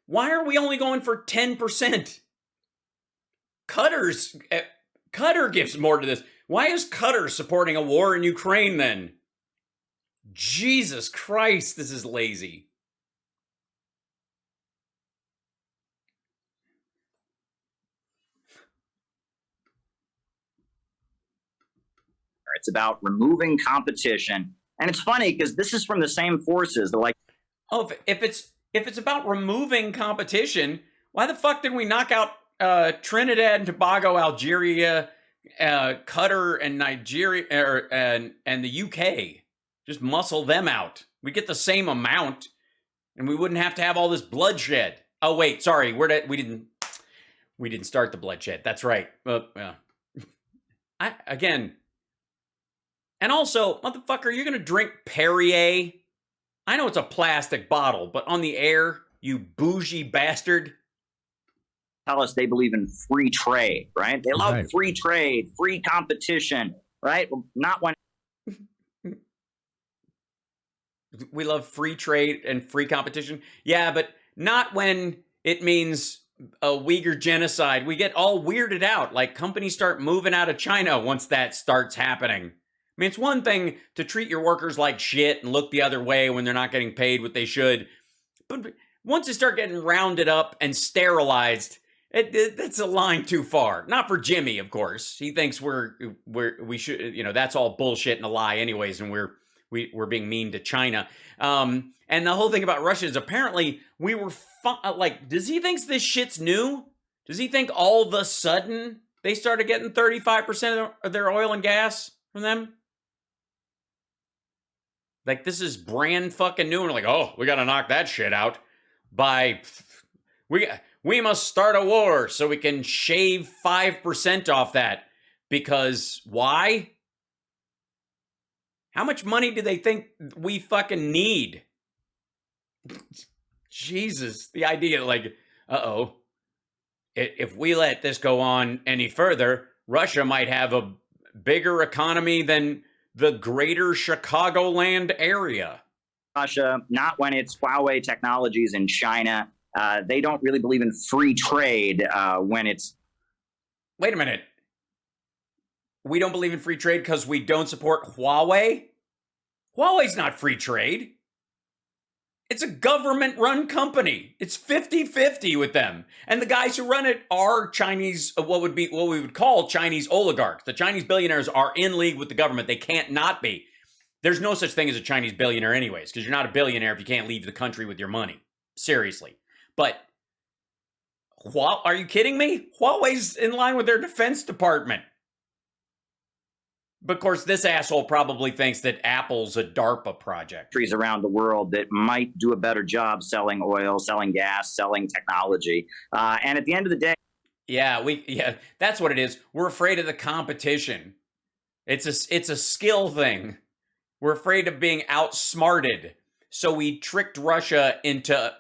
Why are we only going for 10%? Qatar gives more to this. Why is Qatar supporting a war in Ukraine then? Jesus Christ, this is lazy. It's about removing competition. And it's funny because this is from the same forces. They're like, oh, if it's about removing competition, why the fuck did we knock out Trinidad and Tobago, Algeria, Qatar, and Nigeria, and the UK? Just muscle them out. We get the same amount, and we wouldn't have to have all this bloodshed. Oh wait, sorry, we didn't start the bloodshed. That's right. Again. And also, motherfucker, you're going to drink Perrier? I know it's a plastic bottle, but on the air, you bougie bastard. Tell us they believe in free trade, right? They love free trade, free competition, right? Well, not when... We love free trade and free competition. Yeah, but not when it means a Uyghur genocide. We get all weirded out. Like, companies start moving out of China once that starts happening. I mean, it's one thing to treat your workers like shit and look the other way when they're not getting paid what they should. But once they start getting rounded up and sterilized, that's a line too far. Not for Jimmy, of course. He thinks we should, that's all bullshit and a lie anyways, and we're being mean to China. And the whole thing about Russia is apparently we were, does he think this shit's new? Does he think all of a sudden they started getting 35% of their oil and gas from them? Like, this is brand fucking new, and we're like, oh, we gotta knock that shit out we must start a war so we can shave 5% off that. Because why? How much money do they think we fucking need? Jesus, the idea, like, if we let this go on any further, Russia might have a bigger economy than the greater Chicagoland area. Russia, not when it's Huawei Technologies in China. They don't really believe in free trade when it's... Wait a minute. We don't believe in free trade because we don't support Huawei? Huawei's not free trade. It's a government-run company. It's 50-50 with them. And the guys who run it are Chinese, what we would call Chinese oligarchs. The Chinese billionaires are in league with the government. They can't not be. There's no such thing as a Chinese billionaire anyways, because you're not a billionaire if you can't leave the country with your money. Seriously. But are you kidding me? Huawei's in line with their defense department. But of course, this asshole probably thinks that Apple's a DARPA project. Countries around the world that might do a better job selling oil, selling gas, selling technology. And at the end of the day, yeah, that's what it is. We're afraid of the competition. It's a skill thing. We're afraid of being outsmarted. So we tricked Russia into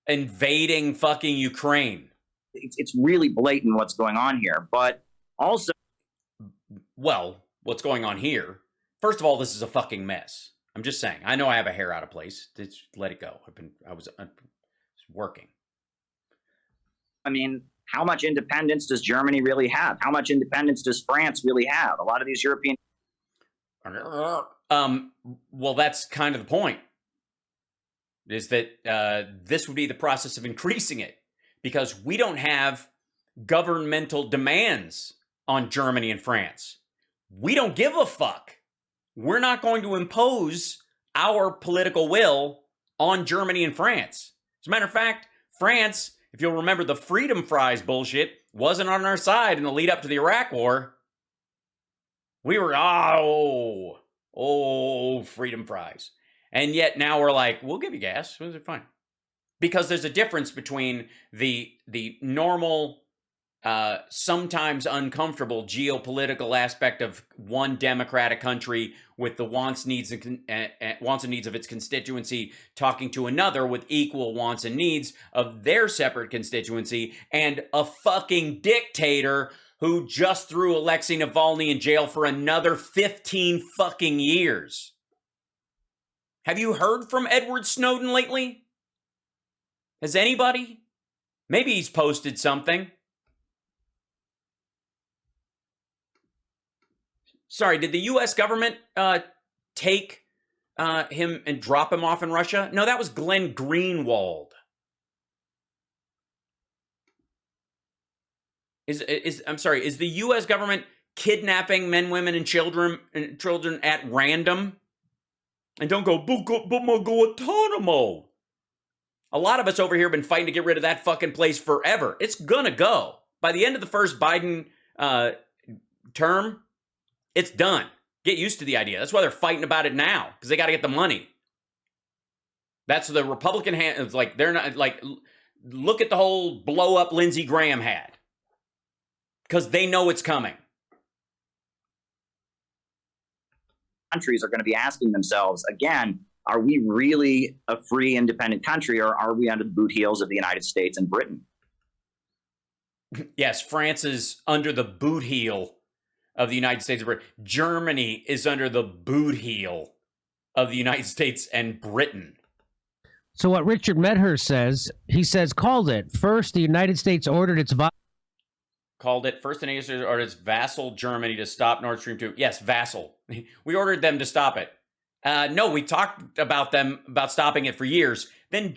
invading fucking Ukraine. It's really blatant what's going on here. But also, well, what's going on here? First of all, this is a fucking mess. I'm just saying. I know I have a hair out of place. Just let it go. I was working. I mean, how much independence does Germany really have? How much independence does France really have? A lot of these European. Well, that's kind of the point. Is that this would be the process of increasing it, because we don't have governmental demands on Germany and France. We don't give a fuck. We're not going to impose our political will on Germany and France. As a matter of fact, France, if you'll remember the freedom fries bullshit, wasn't on our side in the lead up to the Iraq War. We were, freedom fries. And yet now we're like, we'll give you gas. It's fine. Because there's a difference between the normal, sometimes uncomfortable geopolitical aspect of one democratic country with the wants and needs of its constituency talking to another with equal wants and needs of their separate constituency, and a fucking dictator who just threw Alexei Navalny in jail for another 15 fucking years. Have you heard from Edward Snowden lately? Has anybody? Maybe he's posted something. Sorry, did the U.S. government take him and drop him off in Russia? No, that was Glenn Greenwald. Is the U.S. government kidnapping men, women, and children at random? And don't go, but my Guantanamo. A lot of us over here have been fighting to get rid of that fucking place forever. It's gonna go. By the end of the first Biden term, it's done. Get used to the idea. That's why they're fighting about it now, because they got to get the money. That's the Republican hand. It's like, they're not like, look at the whole blow up Lindsey Graham had, because they know it's coming. Countries are going to be asking themselves again, are we really a free, independent country, or are we under the boot heels of the United States and Britain? Yes, France is under the boot heel of the United States and Britain. Germany is under the boot heel of the United States and Britain. So what Richard Medhurst says, he says, called it. First, the United States ordered its vassal Germany to stop Nord Stream 2. Yes, vassal. We ordered them to stop it. No, we talked about stopping it for years. Then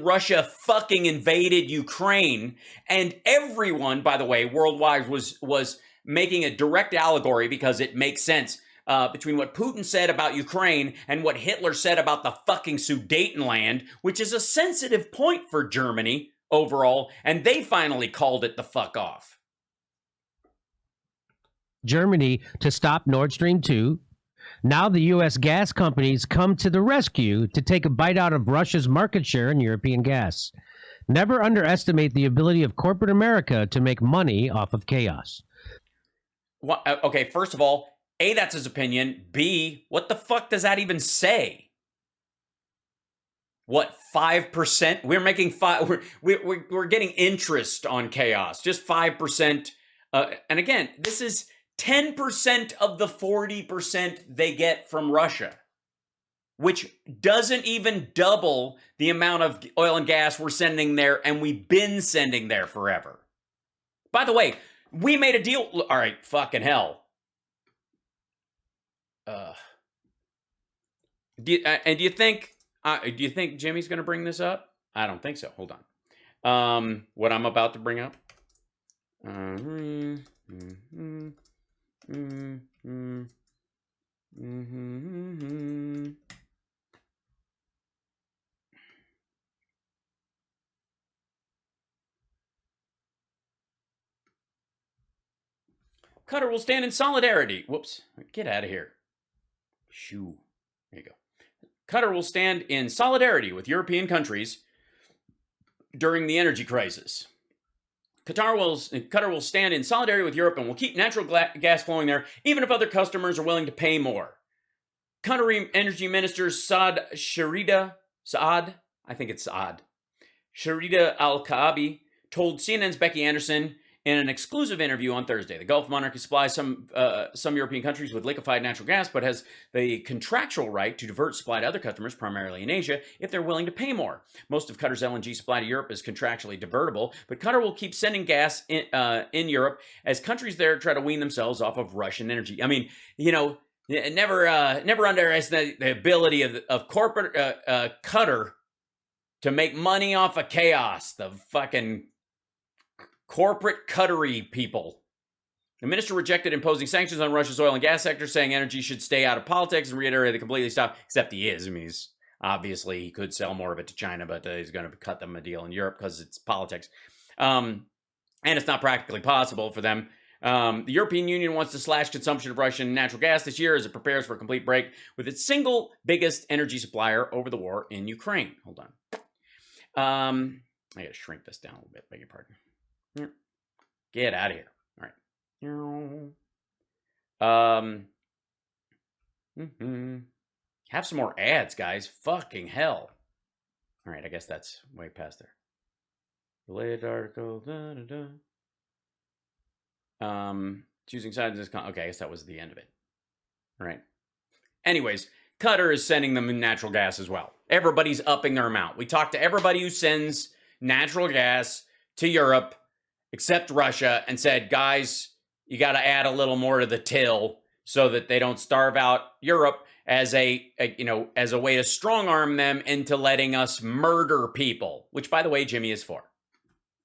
Russia fucking invaded Ukraine, and everyone, by the way, worldwide was making a direct allegory, because it makes sense, between what Putin said about Ukraine and what Hitler said about the fucking Sudetenland, which is a sensitive point for Germany overall, and they finally called it the fuck off. Germany to stop Nord Stream 2. Now the U.S. gas companies come to the rescue to take a bite out of Russia's market share in European gas. Never underestimate the ability of corporate America to make money off of chaos. Okay, first of all, A, that's his opinion. B, what the fuck does that even say? What, 5%? We're making we're getting interest on chaos, just 5%. And again, this is 10% of the 40% they get from Russia, which doesn't even double the amount of oil and gas we're sending there, and we've been sending there forever. By the way, we made a deal. All right, fucking hell. Do you think Jimmy's going to bring this up? I don't think so. Hold on. What I'm about to bring up. Qatar will stand in solidarity. Whoops. Get out of here. Shoo. There you go. Qatar will stand in solidarity with European countries during the energy crisis. Qatar will stand in solidarity with Europe and will keep natural gas flowing there, even if other customers are willing to pay more. Qatari Energy Minister Saad, I think it's Saad, Sharida Al-Kaabi, told CNN's Becky Anderson in an exclusive interview on Thursday. The Gulf monarchy supplies some European countries with liquefied natural gas, but has the contractual right to divert supply to other customers, primarily in Asia, if they're willing to pay more. Most of Qatar's LNG supply to Europe is contractually divertible, but Qatar will keep sending gas in Europe as countries there try to wean themselves off of Russian energy. I mean, never underestimate the ability of corporate Qatar to make money off of chaos. The fucking corporate Qatari people. The minister rejected imposing sanctions on Russia's oil and gas sector, saying energy should stay out of politics, and reiterated they completely stop, except he is. I mean, he could sell more of it to China, but he's going to cut them a deal in Europe because it's politics. And it's not practically possible for them. The European Union wants to slash consumption of Russian natural gas this year as it prepares for a complete break with its single biggest energy supplier over the war in Ukraine. Hold on. I got to shrink this down a little bit. Beg your pardon. Get out of here. All right. Have some more ads, guys. Fucking hell. All right, I guess that's way past there. Related article. Choosing sides is okay, I guess that was the end of it. All right. Anyways, Qatar is sending them natural gas as well. Everybody's upping their amount. We talked to everybody who sends natural gas to Europe, except Russia, and said, guys, you got to add a little more to the till so that they don't starve out Europe as a way to strong arm them into letting us murder people, which, by the way, Jimmy is for.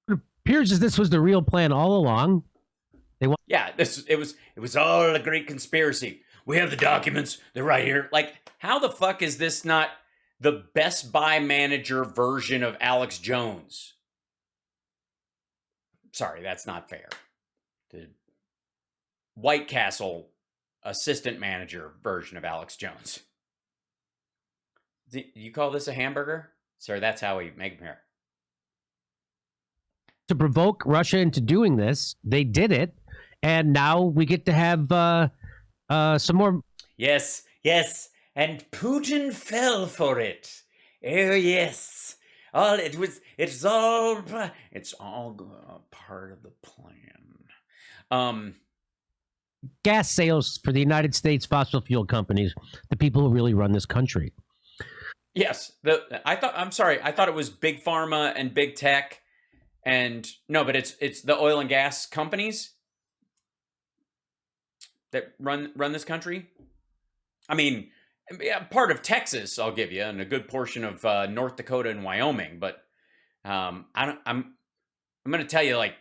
It appears as this was the real plan all along. It was all a great conspiracy. We have the documents. They're right here. Like, how the fuck is this not the Best Buy manager version of Alex Jones? Sorry, that's not fair. The White Castle assistant manager version of Alex Jones. Do you call this a hamburger? Sir, that's how we make them here. To provoke Russia into doing this, they did it, and now we get to have some more. Yes, and Putin fell for it. Oh yes, it's all part of the plan. Gas sales for the United States fossil fuel companies, the people who really run this country. Yes, I thought it was big pharma and big tech, and no, but it's the oil and gas companies that run this country. I mean, part of Texas, I'll give you, and a good portion of North Dakota and Wyoming, but I'm going to tell you, like,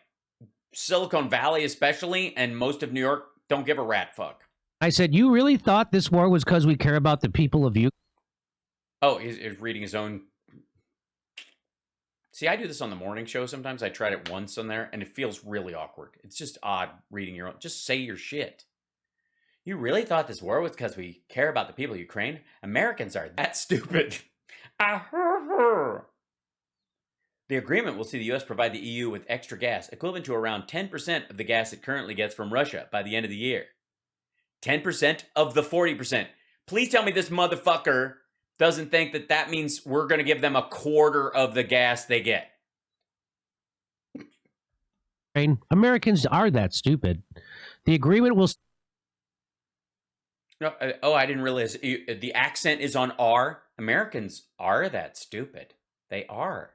Silicon Valley especially, and most of New York don't give a rat fuck. I said, you really thought this war was because we care about the people of Ukraine? Oh, he's reading his own. See, I do this on the morning show sometimes. I tried it once on there, and it feels really awkward. It's just odd reading your own. Just say your shit. You really thought this war was because we care about the people of Ukraine? Americans are that stupid. The agreement will see the U.S. provide the EU with extra gas, equivalent to around 10% of the gas it currently gets from Russia by the end of the year. 10% of the 40%. Please tell me this motherfucker doesn't think that means we're going to give them a quarter of the gas they get. Americans are that stupid. The agreement will... No, I didn't realize the accent is on R. Americans are that stupid. They are.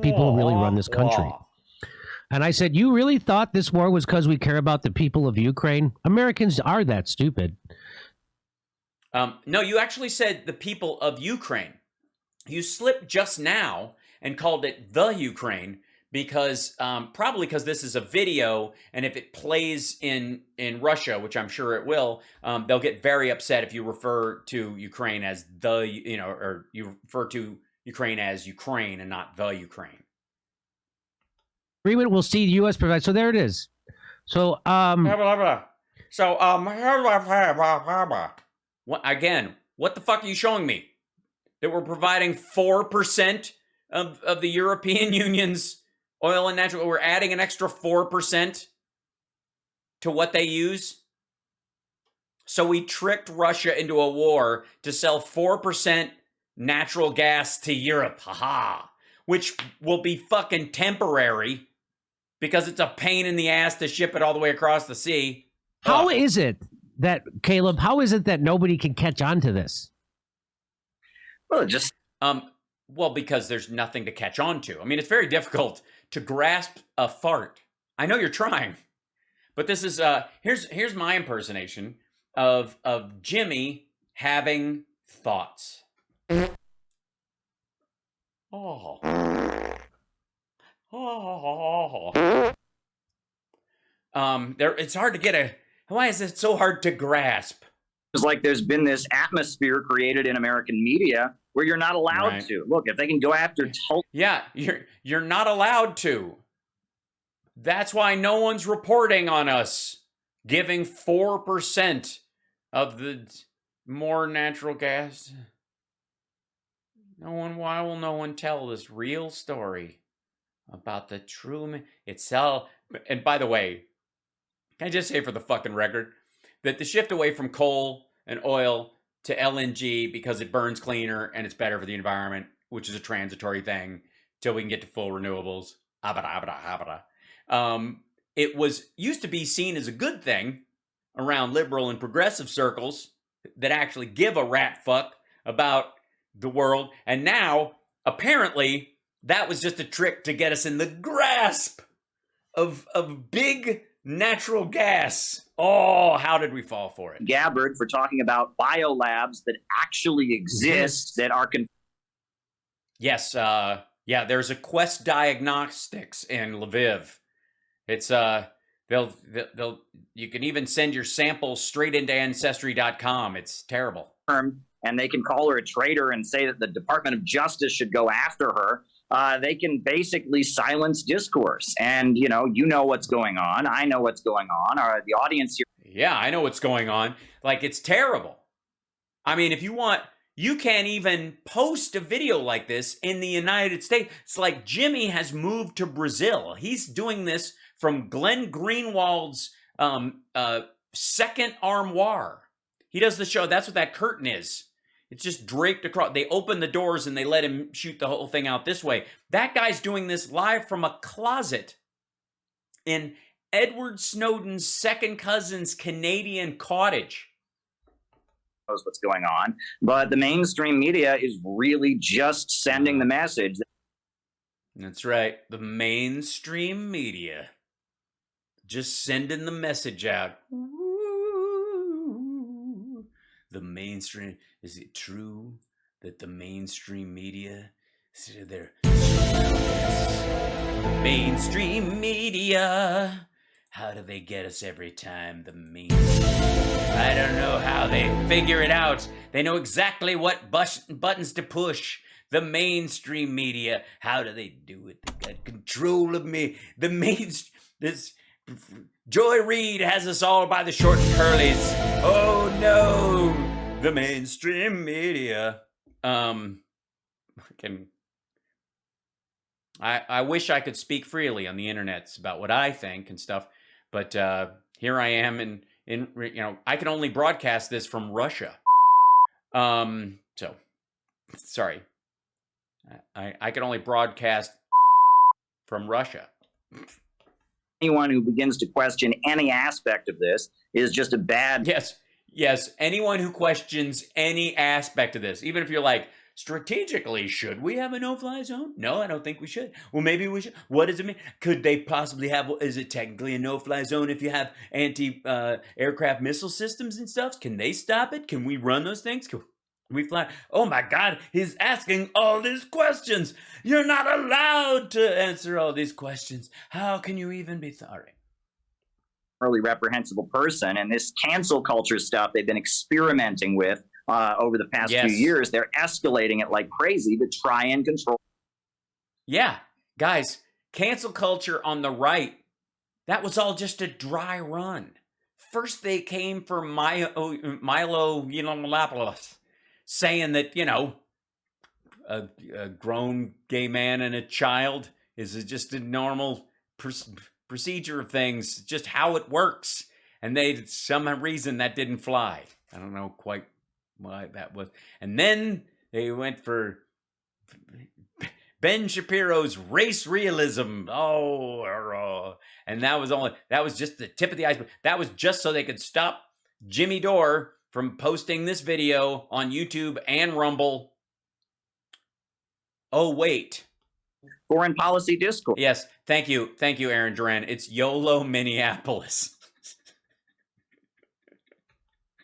People who really run this country. And I said, you really thought this war was because we care about the people of Ukraine? Americans are that stupid. No, you actually said the people of Ukraine. You slipped just now and called it the Ukraine because probably because this is a video, and if it plays in Russia, which I'm sure it will, they'll get very upset if you refer to Ukraine as or you refer to Ukraine as Ukraine and not the Ukraine. Agreement will see the U.S. provide. So there it is. So So, what, again, what the fuck are you showing me? That we're providing 4% of the European Union's oil and natural, we're adding an extra 4% to what they use? So we tricked Russia into a war to sell 4% natural gas to Europe, haha, which will be fucking temporary because it's a pain in the ass to ship it all the way across the sea. How is it that, Caleb, how is it that nobody can catch on to this? Well, just well, because there's nothing to catch on to. I mean, it's very difficult to grasp a fart. I know you're trying, but this is here's my impersonation of Jimmy having thoughts. Oh. It's hard to get a. Why is it so hard to grasp? it's like there's been this atmosphere created in American media where you're not allowed to. Look, if they can go after yeah, you're not allowed to. That's why no one's reporting on us giving 4% of the more natural gas. Why will no one tell this real story about the true itself? And by the way, can I just say for the fucking record that the shift away from coal and oil to LNG because it burns cleaner and it's better for the environment, which is a transitory thing till we can get to full renewables. It was used to be seen as a good thing around liberal and progressive circles that actually give a rat fuck about the world. And now, apparently, that was just a trick to get us in the grasp of big natural gas. Oh, how did we fall for it? Gabbard for talking about biolabs that actually exist that are... Yes, yeah, there's a Quest Diagnostics in Lviv. It's, they'll you can even send your samples straight into Ancestry.com. It's terrible. And they can call her a traitor and say that the Department of Justice should go after her. They can basically silence discourse. And, you know what's going on. I know what's going on. The audience here. Yeah, I know what's going on. Like, it's terrible. I mean, if you want, you can't even post a video like this in the United States. It's like Jimmy has moved to Brazil. He's doing this from Glenn Greenwald's second armoire. He does the show. That's what that curtain is. It's just draped across. They open the doors and they let him shoot the whole thing out this way. That guy's doing this live from a closet in Edward Snowden's second cousin's Canadian cottage. Knows what's going on, but the mainstream media is really just sending the message. That's right. The mainstream media just sending the message out. The mainstream. Is it true that the mainstream media? The mainstream media. How do they get us every time? I don't know how they figure it out. They know exactly what buttons to push. The mainstream media. How do they do it? They got control of me. This Joy Reid has us all by the short curlies. Oh no, the mainstream media. I wish I could speak freely on the internet about what I think and stuff, but here I am, and I can only broadcast this from Russia. So sorry, I can only broadcast from Russia. Anyone who begins to question any aspect of this is just a bad... Yes. Anyone who questions any aspect of this, even if you're like, strategically, should we have a no-fly zone? No, I don't think we should. Well, maybe we should. What does it mean? Could they possibly have, is it technically a no-fly zone if you have anti-aircraft missile systems and stuff? Can they stop it? Can we run those things? Can we fly? Oh my God, he's asking all these questions. You're not allowed to answer all these questions. How can you even be sorry? Really reprehensible person, and this cancel culture stuff they've been experimenting with over the past few years, they're escalating it like crazy to try and control. Yeah, guys, cancel culture on the right, that was all just a dry run. first they came for Milo Yiannopoulos, saying that, a grown gay man and a child is just a normal procedure of things, just how it works. And some reason that didn't fly. I don't know quite why that was. And then they went for Ben Shapiro's race realism. And that was just the tip of the iceberg. That was just so they could stop Jimmy Dore from posting this video on YouTube and Rumble. Oh, wait. Foreign policy discourse. Yes. Thank you, Aaron Duran. It's YOLO Minneapolis.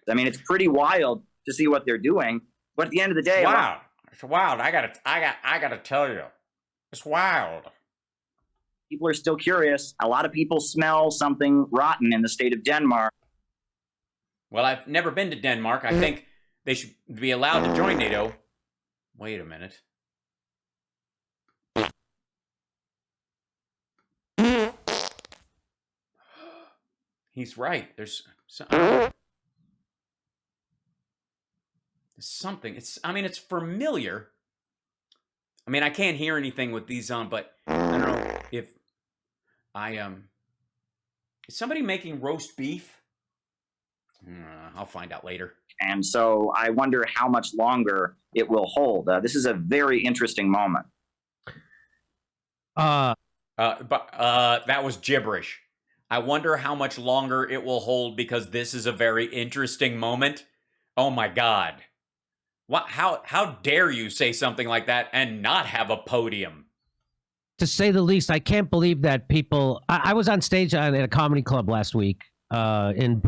I mean, it's pretty wild to see what they're doing. But at the end of the day, wow. It's wild. I gotta tell you. It's wild. People are still curious. A lot of people smell something rotten in the state of Denmark. Well, I've never been to Denmark. I think they should be allowed to join NATO. Wait a minute. He's right. There's something. It's familiar. I mean, I can't hear anything with these on, but I don't know if is somebody making roast beef? I'll find out later. And so I wonder how much longer it will hold. This is a very interesting moment. But that was gibberish. I wonder how much longer it will hold because this is a very interesting moment. Oh my God. What? How dare you say something like that and not have a podium? To say the least, I can't believe that people... I was on stage at a comedy club last week in...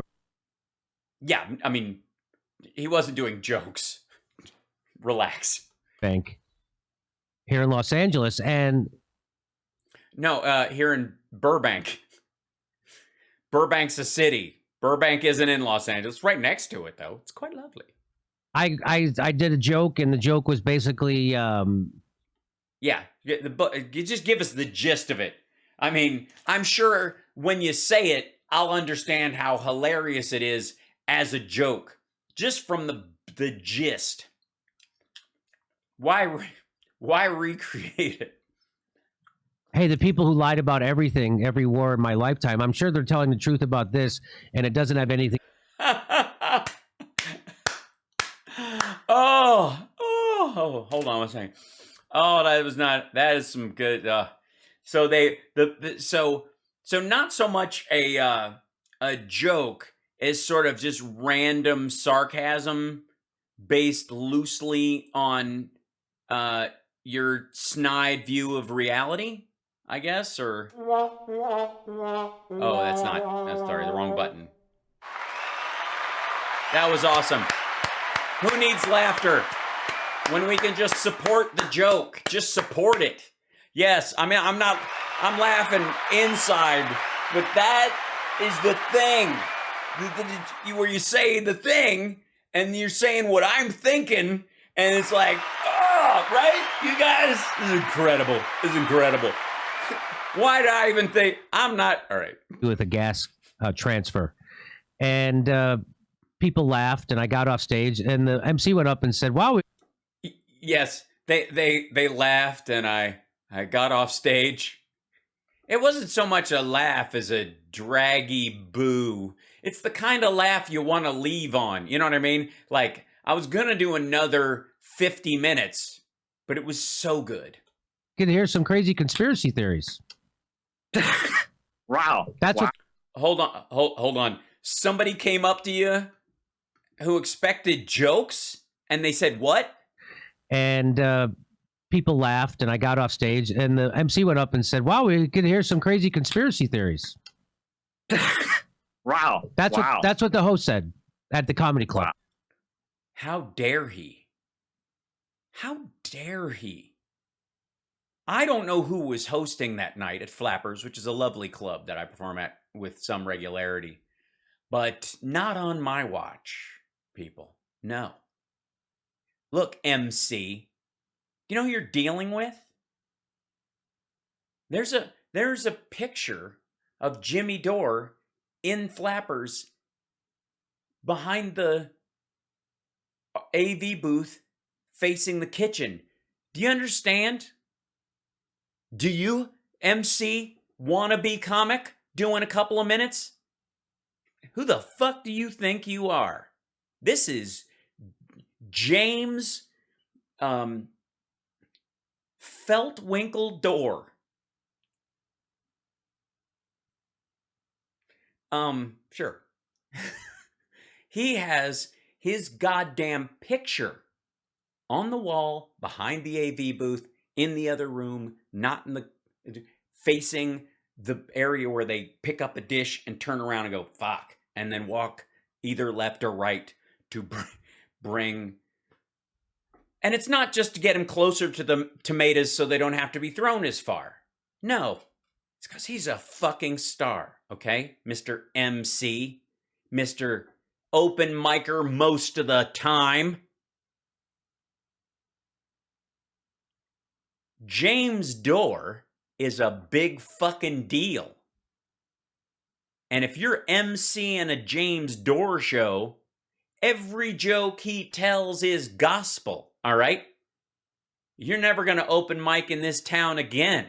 Yeah, I mean, he wasn't doing jokes. Relax. Bank. Here in Los Angeles, and... No, here in Burbank. Burbank's a city. Burbank isn't in Los Angeles. It's right next to it, though. It's quite lovely. I did a joke, and the joke was basically... Yeah, you just give us the gist of it. I mean, I'm sure when you say it, I'll understand how hilarious it is as a joke. Just from the gist. Why recreate it? Hey, the people who lied about everything, every war in my lifetime, I'm sure they're telling the truth about this, and it doesn't have anything... Hold on one second. Oh, that is some good, so not so much a joke as sort of just random sarcasm based loosely on, your snide view of reality, I guess, or... Oh, that's sorry, the wrong button. That was awesome. Who needs laughter when we can just support the joke? Just support it. Yes, I mean, I'm laughing inside, but that is the thing. Where you say the thing, and you're saying what I'm thinking, and it's like, oh, right? You guys, this is incredible. This is incredible. Why did I even think? I'm not, all right. With a gas transfer. And people laughed, and I got off stage, and the MC went up and said, wow. Yes, they laughed, and I got off stage. It wasn't so much a laugh as a draggy boo. It's the kind of laugh you want to leave on. You know what I mean? Like, I was going to do another 50 minutes, but it was so good. You can hear some crazy conspiracy theories. Wow. That's wow. What... Hold on. Somebody came up to you who expected jokes, and they said, what? And people laughed, and I got off stage, and the MC went up and said, wow, we could hear some crazy conspiracy theories. Wow. That's what the host said at the comedy club. Wow. How dare he? How dare he? I don't know who was hosting that night at Flappers, which is a lovely club that I perform at with some regularity, but not on my watch, people. No. Look, MC, do you know who you're dealing with? There's a picture of Jimmy Dore in Flappers behind the AV booth facing the kitchen. Do you understand? Do you, MC, wannabe comic, doing a couple of minutes? Who the fuck do you think you are? This is James Feltwinkle Dore. Sure. He has his goddamn picture on the wall behind the AV booth in the other room, not in the facing the area where they pick up a dish and turn around and go fuck, and then walk either left or right to bring. And it's not just to get him closer to the tomatoes so they don't have to be thrown as far. No, it's because he's a fucking star, okay? Mr. MC, Mr. Open Micer most of the time. James Dore is a big fucking deal. And if you're MCing a James Dore show, every joke he tells is gospel, all right? You're never going to open mic in this town again.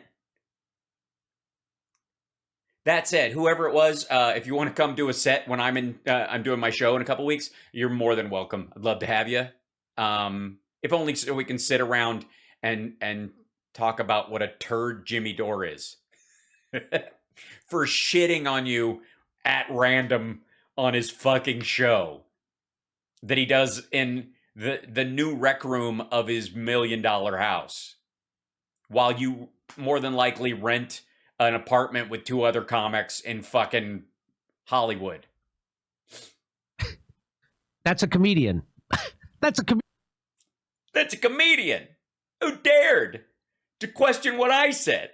That said, whoever it was, if you want to come do a set when I'm doing my show in a couple weeks, you're more than welcome. I'd love to have you. If only so we can sit around and talk about what a turd Jimmy Dore is for shitting on you at random on his fucking show that he does in the new rec room of his $1 million house, while you more than likely rent an apartment with 2 other comics in fucking Hollywood. That's a comedian. That's a comedian who dared to question what I said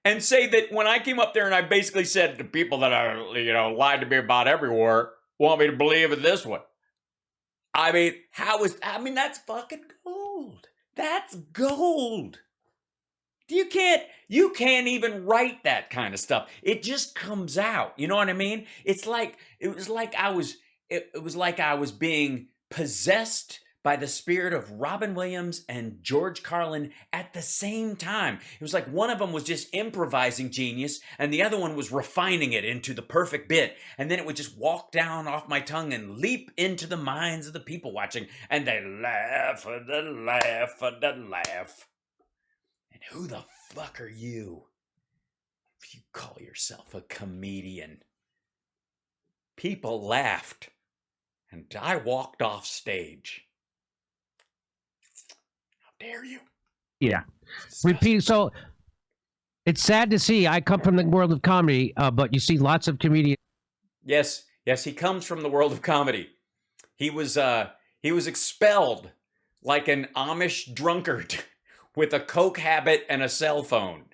and say that when I came up there and I basically said the people that are, lied to me about everywhere want me to believe in this one. I mean, that's fucking gold. That's gold. You can't even write that kind of stuff. It just comes out. You know what I mean? It was like I was being possessed by the spirit of Robin Williams and George Carlin at the same time. It was like one of them was just improvising genius and the other one was refining it into the perfect bit. And then it would just walk down off my tongue and leap into the minds of the people watching. And they laugh and then laugh and then laugh. And who the fuck are you if you call yourself a comedian? People laughed and I walked off stage. Dare you? Yeah. Repeat. So it's sad to see. I come from the world of comedy, but you see lots of comedians. Yes, he comes from the world of comedy. He was expelled like an Amish drunkard with a coke habit and a cell phone.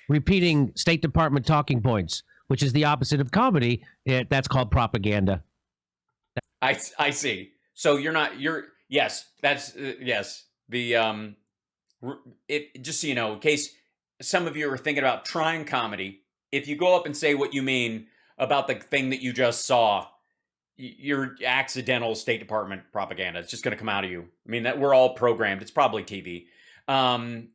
Repeating State Department talking points, which is the opposite of comedy. That's called propaganda. I see. So yes, that's yes. It just so you know, in case some of you are thinking about trying comedy, if you go up and say what you mean about the thing that you just saw, you're accidental State Department propaganda. It's just going to come out of you. I mean, that we're all programmed. It's probably TV. And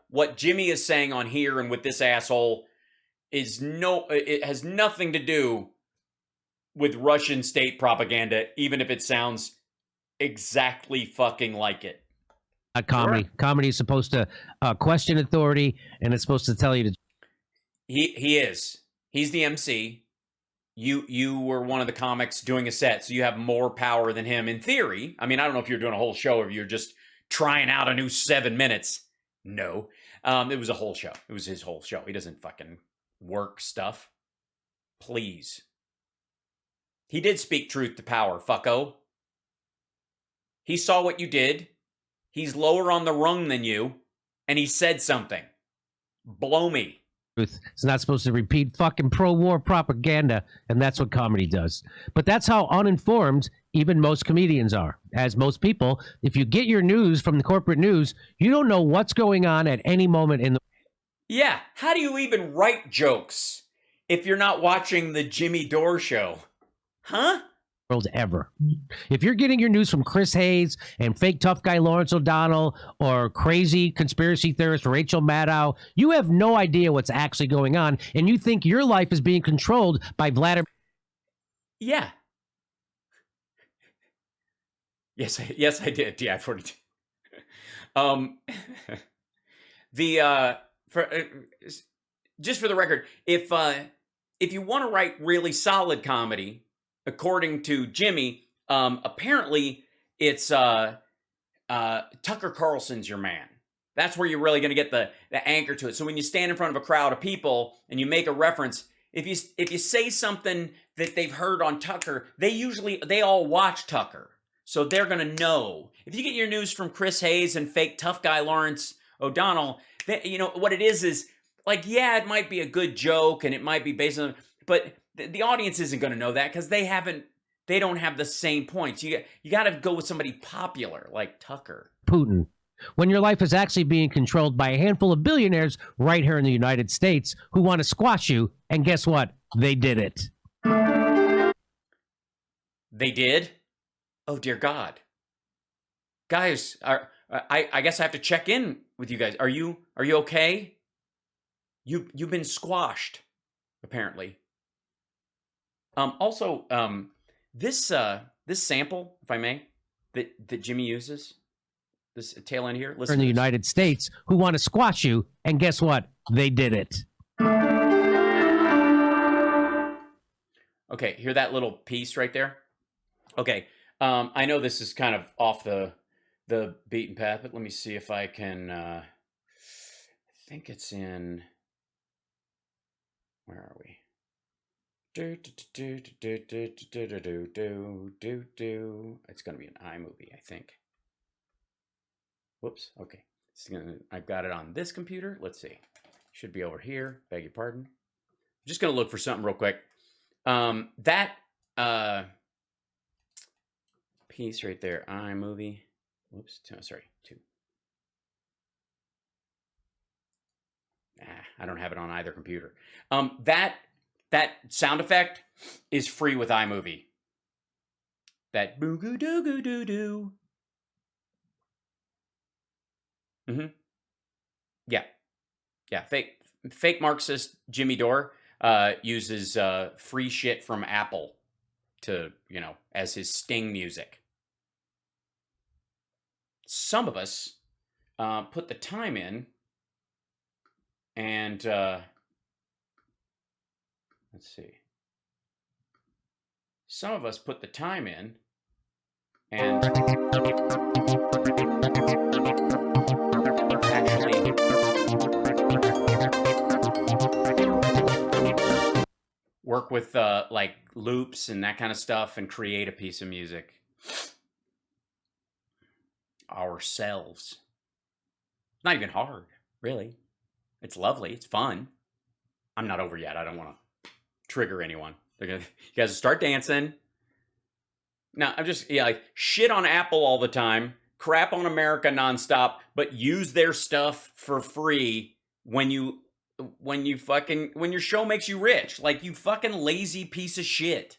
what Jimmy is saying on here and with this asshole it has nothing to do with Russian state propaganda, even if it sounds exactly fucking like it. Comedy. Sure. Comedy is supposed to question authority, and it's supposed to tell you to. He is. He's the MC. You were one of the comics doing a set, so you have more power than him in theory. I mean, I don't know if you're doing a whole show or if you're just trying out a new 7 minutes. No. It was a whole show. It was his whole show. He doesn't fucking work stuff. Please. He did speak truth to power, fucko. He saw what you did. He's lower on the rung than you, and he said something. Blow me. It's not supposed to repeat fucking pro-war propaganda, and that's what comedy does. But that's how uninformed even most comedians are. As most people, if you get your news from the corporate news, you don't know what's going on at any moment in the... Yeah, how do you even write jokes if you're not watching the Jimmy Dore show. Huh? World ever. If you're getting your news from Chris Hayes and fake tough guy Lawrence O'Donnell or crazy conspiracy theorist Rachel Maddow, you have no idea what's actually going on, and you think your life is being controlled by Vladimir. Yeah. Yes, I did. Yeah, 42. Just for the record, if you want to write really solid comedy, according to Jimmy, apparently it's Tucker Carlson's your man. That's where you're really going to get the anchor to it. So when you stand in front of a crowd of people and you make a reference, if you say something that they've heard on Tucker, they all watch Tucker. So they're going to know. If you get your news from Chris Hayes and fake tough guy Lawrence O'Donnell, what it is like, yeah, it might be a good joke and it might be based on, but the audience isn't going to know that because they don't have the same points. You got to go with somebody popular like Tucker. Putin. When your life is actually being controlled by a handful of billionaires right here in the United States who want to squash you, and guess what? They did it. They did? Oh, dear God. Guys, I guess I have to check in with you guys. Are you okay? You've been squashed, apparently. Also, this sample, if I may, that Jimmy uses, this tail end here, listen in the United States who want to squash you, and guess what? They did it. Okay, hear that little piece right there? Okay, I know this is kind of off the beaten path, but let me see if I can. I think it's in. Where are we? It's going to be an iMovie, I think. Whoops. Okay. I've got it on this computer. Let's see. Should be over here. Beg your pardon. I'm just going to look for something real quick. That piece right there, iMovie. Whoops. Sorry. 2. I don't have it on either computer. That sound effect is free with iMovie. That boo-goo doo-goo doo-doo. Mm-hmm. Yeah. Fake Marxist Jimmy Dore uses free shit from Apple to, as his sting music. Some of us put the time in and let's see. Some of us put the time in and actually work with like loops and that kind of stuff and create a piece of music ourselves. It's not even hard, really. It's lovely. It's fun. I'm not over yet. I don't want to trigger anyone. You guys start dancing. Now, I'm just like shit on Apple all the time, crap on America nonstop, but use their stuff for free when your show makes you rich. Like, you fucking lazy piece of shit.